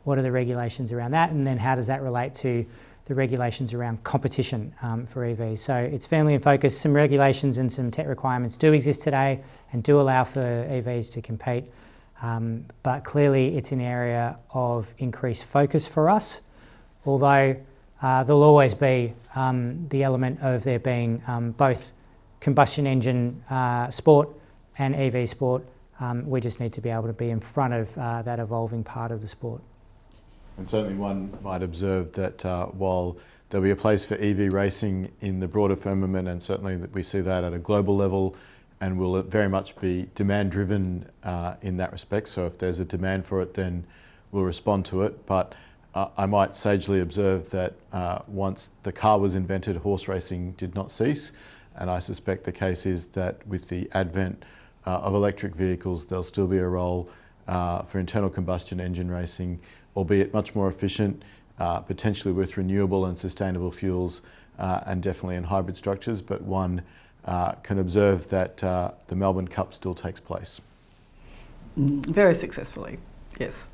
what are the regulations around that, and then how does that relate to the regulations around competition for EVs. So it's firmly in focus. Some regulations and some tech requirements do exist today and do allow for EVs to compete, but clearly it's an area of increased focus for us, although there'll always be the element of there being both combustion engine sport and EV sport. We just need to be able to be in front of that evolving part of the sport. And certainly one might observe that while there'll be a place for EV racing in the broader firmament, and certainly that we see that at a global level, and will very much be demand driven in that respect. So if there's a demand for it, then we'll respond to it. But I might sagely observe that once the car was invented, horse racing did not cease. And I suspect the case is that with the advent of electric vehicles, there'll still be a role for internal combustion engine racing, albeit much more efficient, potentially with renewable and sustainable fuels, and definitely in hybrid structures. But one can observe that the Melbourne Cup still takes place. Very successfully, yes.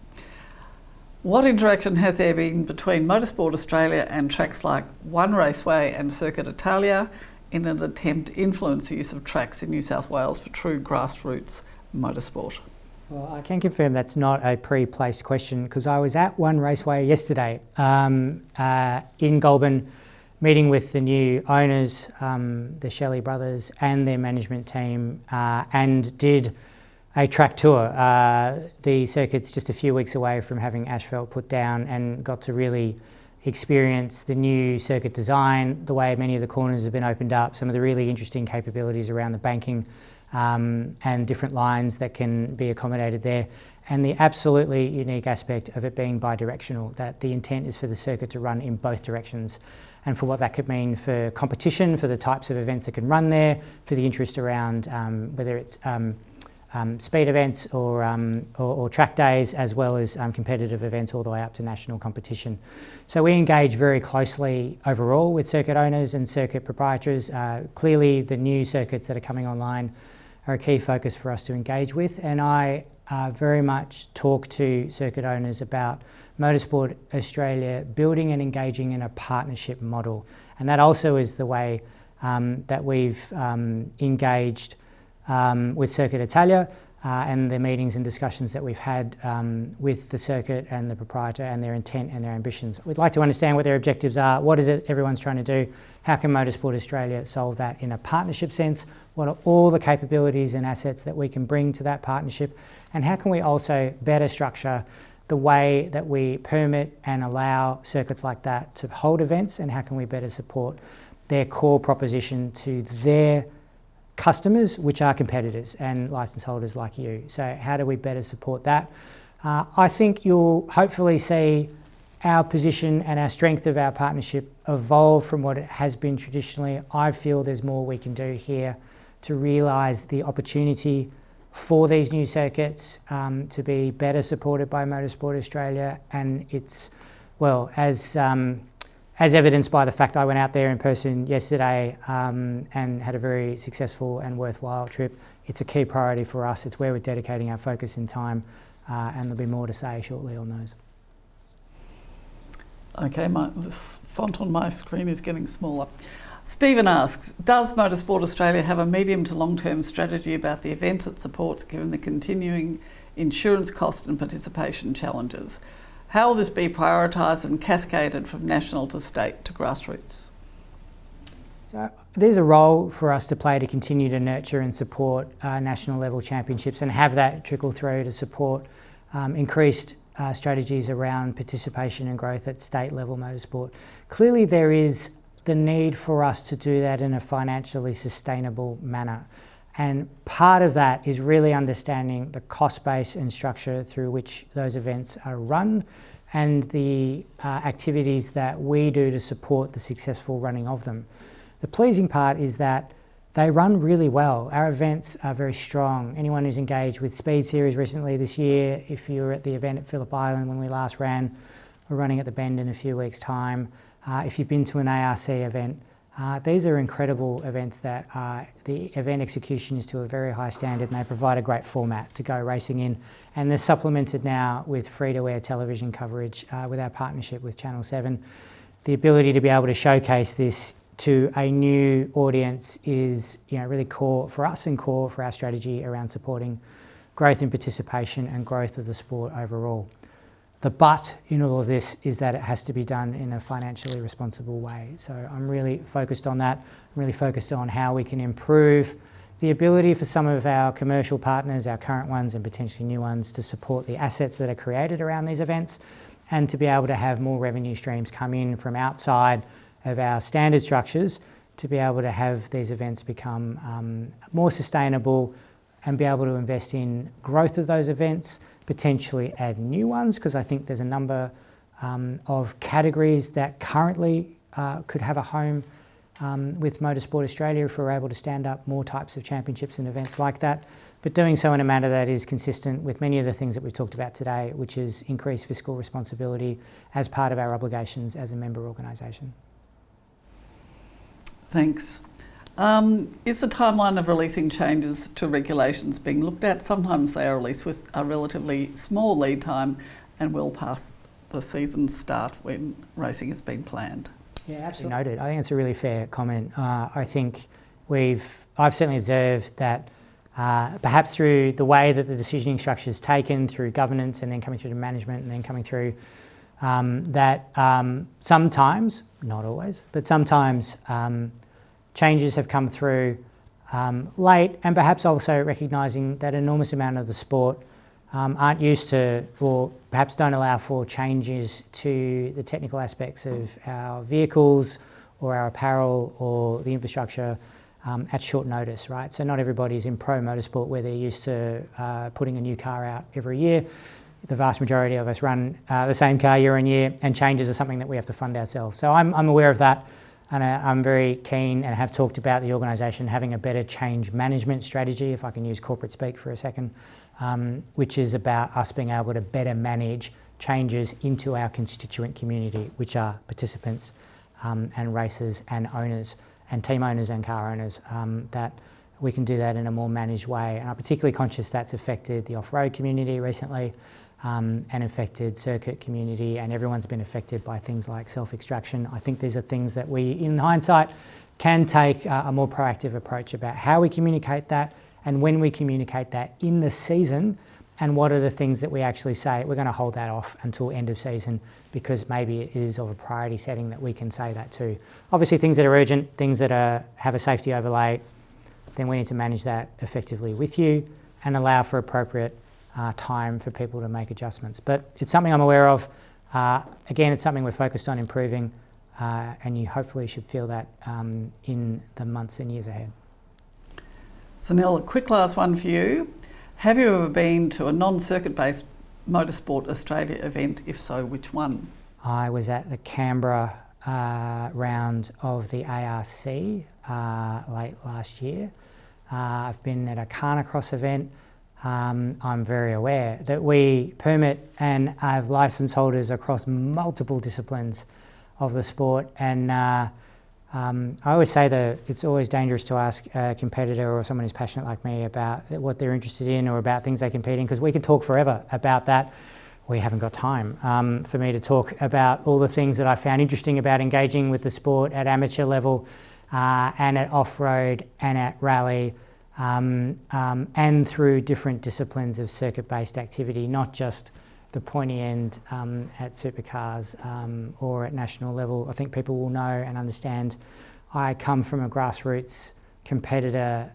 What interaction has there been between Motorsport Australia and tracks like One Raceway and Circuit Italia in an attempt to influence the use of tracks in New South Wales for true grassroots motorsport? Well, I can confirm that's not a pre-placed question, because I was at One Raceway yesterday in Goulburn, meeting with the new owners, the Shelley brothers, and their management team, and did a track tour. The circuit's just a few weeks away from having asphalt put down, and got to really experience the new circuit design, the way many of the corners have been opened up, some of the really interesting capabilities around the banking, and different lines that can be accommodated there, and the absolutely unique aspect of it being bi-directional, that the intent is for the circuit to run in both directions, and for what that could mean for competition, for the types of events that can run there, for the interest around whether it's speed events or track days, as well as competitive events all the way up to national competition. So we engage very closely overall with circuit owners and circuit proprietors. Clearly the new circuits that are coming online are a key focus for us to engage with, and I very much talk to circuit owners about Motorsport Australia building and engaging in a partnership model, and that also is the way that we've engaged with Circuit Italia and the meetings and discussions that we've had with the circuit and the proprietor, and their intent and their ambitions. We'd like to understand what their objectives are, what is it everyone's trying to do, how can Motorsport Australia solve that in a partnership sense, what are all the capabilities and assets that we can bring to that partnership, and how can we also better structure the way that we permit and allow circuits like that to hold events, and how can we better support their core proposition to their customers, which are competitors and licence holders like you. So how do we better support that? I think you'll hopefully see our position and our strength of our partnership evolve from what it has been traditionally. I feel there's more we can do here to realise the opportunity for these new circuits to be better supported by Motorsport Australia, and it's, well, as evidenced by the fact I went out there in person yesterday and had a very successful and worthwhile trip. It's a key priority for us. It's where we're dedicating our focus and time, and there'll be more to say shortly on those. Okay, this font on my screen is getting smaller. Stephen asks, does Motorsport Australia have a medium to long-term strategy about the events it supports given the continuing insurance cost and participation challenges? How will this be prioritised and cascaded from national to state to grassroots? So there's a role for us to play to continue to nurture and support national level championships and have that trickle through to support increased strategies around participation and growth at state level motorsport. Clearly there is the need for us to do that in a financially sustainable manner. And part of that is really understanding the cost base and structure through which those events are run and the activities that we do to support the successful running of them. The pleasing part is that they run really well. Our events are very strong. Anyone who's engaged with Speed Series recently this year, if you were at the event at Phillip Island when we last ran, we're running at the Bend in a few weeks' time. If you've been to an ARC event, these are incredible events that the event execution is to a very high standard and they provide a great format to go racing in. And they're supplemented now with free-to-air television coverage with our partnership with Channel 7. The ability to be able to showcase this to a new audience is, really core for us and core for our strategy around supporting growth in participation and growth of the sport overall. The but in all of this is that it has to be done in a financially responsible way. So I'm really focused on that. I'm really focused on how we can improve the ability for some of our commercial partners, our current ones and potentially new ones, to support the assets that are created around these events and to be able to have more revenue streams come in from outside of our standard structures to be able to have these events become more sustainable and be able to invest in growth of those events, potentially add new ones, because I think there's a number of categories that currently could have a home with Motorsport Australia if we're able to stand up more types of championships and events like that, but doing so in a manner that is consistent with many of the things that we've talked about today, which is increased fiscal responsibility as part of our obligations as a member organisation. Thanks. Is the timeline of releasing changes to regulations being looked at? Sometimes they are released with a relatively small lead time and well past the season start when racing has been planned. Yeah, absolutely noted. I think it's a really fair comment. I think I've certainly observed that perhaps through the way that the decisioning structure is taken, through governance and then coming through to management and then coming through, that sometimes, not always, but sometimes changes have come through late, and perhaps also recognising that an enormous amount of the sport aren't used to, or perhaps don't allow for changes to the technical aspects of our vehicles or our apparel or the infrastructure at short notice, right? So not everybody's in pro motorsport where they're used to putting a new car out every year. The vast majority of us run the same car year on year, and changes are something that we have to fund ourselves. So I'm aware of that. And I'm very keen and have talked about the organisation having a better change management strategy, if I can use corporate speak for a second, which is about us being able to better manage changes into our constituent community, which are participants and racers and owners and team owners and car owners, that we can do that in a more managed way. And I'm particularly conscious that's affected the off-road community recently, and affected circuit community, and everyone's been affected by things like self-extraction. I think these are things that we, in hindsight, can take a more proactive approach about how we communicate that and when we communicate that in the season, and what are the things that we actually say, we're going to hold that off until end of season because maybe it is of a priority setting that we can say that too. Obviously things that are urgent, things that have a safety overlay, then we need to manage that effectively with you and allow for appropriate time for people to make adjustments. But it's something I'm aware of. Again, it's something we're focused on improving, and you hopefully should feel that in the months and years ahead. So Nell, a quick last one for you. Have you ever been to a non-circuit based Motorsport Australia event? If so, which one? I was at the Canberra round of the ARC late last year. I've been at a Carnacross event. I'm very aware that we permit and have licence holders across multiple disciplines of the sport, and I always say that it's always dangerous to ask a competitor or someone who's passionate like me about what they're interested in or about things they compete in, because we could talk forever about that. We haven't got time for me to talk about all the things that I found interesting about engaging with the sport at amateur level and at off-road and at rally and through different disciplines of circuit-based activity, not just the pointy end at supercars or at national level. I think people will know and understand I come from a grassroots competitor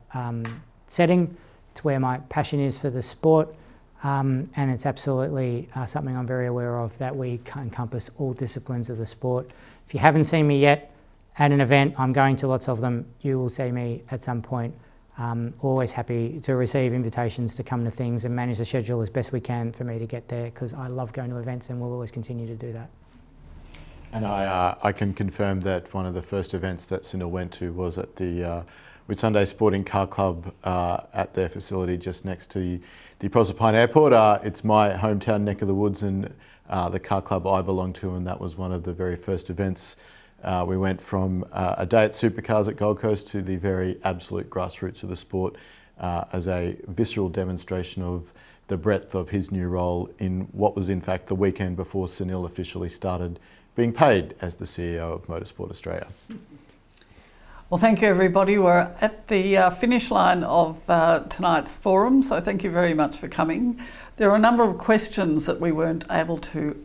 setting. It's where my passion is for the sport. And it's absolutely something I'm very aware of, that we encompass all disciplines of the sport. If you haven't seen me yet at an event, I'm going to lots of them. You will see me at some point. Always happy to receive invitations to come to things and manage the schedule as best we can for me to get there, because I love going to events and will always continue to do that. And I can confirm that one of the first events that Sunil went to was at the Whitsunday Sporting Car Club at their facility just next to the Proserpine Airport. It's my hometown neck of the woods, and the car club I belong to, and that was one of the very first events. We went from a day at supercars at Gold Coast to the very absolute grassroots of the sport as a visceral demonstration of the breadth of his new role in what was in fact the weekend before Sunil officially started being paid as the CEO of Motorsport Australia. Well, thank you, everybody. We're at the finish line of tonight's forum, so thank you very much for coming. There are a number of questions that we weren't able to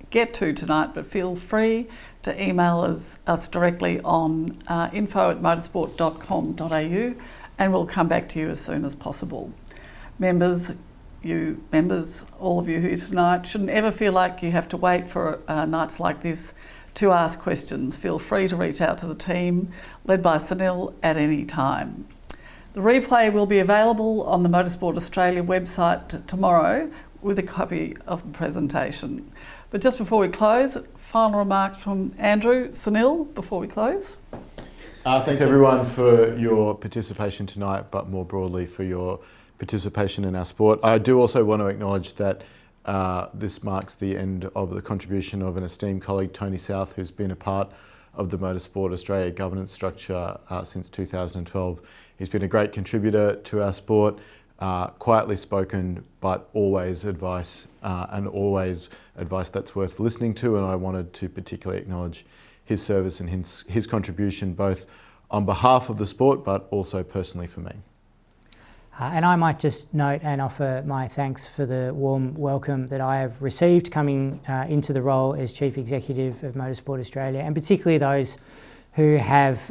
get to tonight, but feel free to email us directly on info@motorsport.com.au, and we'll come back to you as soon as possible. Members, all of you here tonight, shouldn't ever feel like you have to wait for nights like this to ask questions. Feel free to reach out to the team, led by Sunil, at any time. The replay will be available on the Motorsport Australia website tomorrow with a copy of the presentation. But just before we close, final remarks from Andrew. Sunil, before we close. Thanks everyone for your participation tonight, but more broadly for your participation in our sport. I do also want to acknowledge that this marks the end of the contribution of an esteemed colleague, Tony South, who's been a part of the Motorsport Australia governance structure since 2012. He's been a great contributor to our sport, quietly spoken, but always advice, and always advice that's worth listening to. And I wanted to particularly acknowledge his service and his contribution, both on behalf of the sport, but also personally for me. And I might just note and offer my thanks for the warm welcome that I have received coming into the role as Chief Executive of Motorsport Australia, and particularly those who have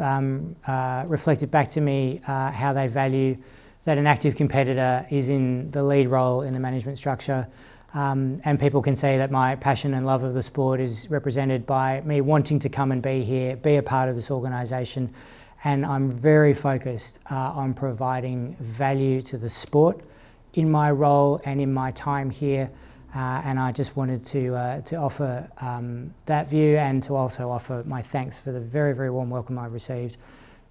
reflected back to me how they value that an active competitor is in the lead role in the management structure. And people can see that my passion and love of the sport is represented by me wanting to come and be here, be a part of this organisation. And I'm very focused on providing value to the sport in my role and in my time here. And I just wanted to offer that view, and to also offer my thanks for the very, very warm welcome I received.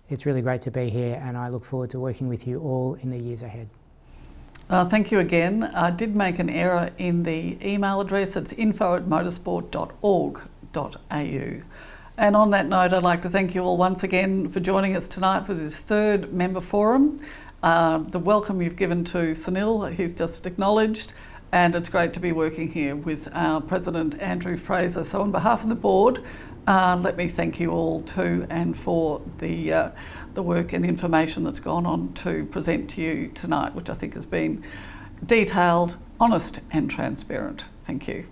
It's really great to be here, and I look forward to working with you all in the years ahead. Thank you again. I did make an error in the email address. It's info@motorsport.org.au. And on that note, I'd like to thank you all once again for joining us tonight for this third member forum. The welcome you've given to Sunil, he's just acknowledged, and it's great to be working here with our President Andrew Fraser. So on behalf of the board, let me thank you all too, and for the work and information that's gone on to present to you tonight, which I think has been detailed, honest and transparent. Thank you.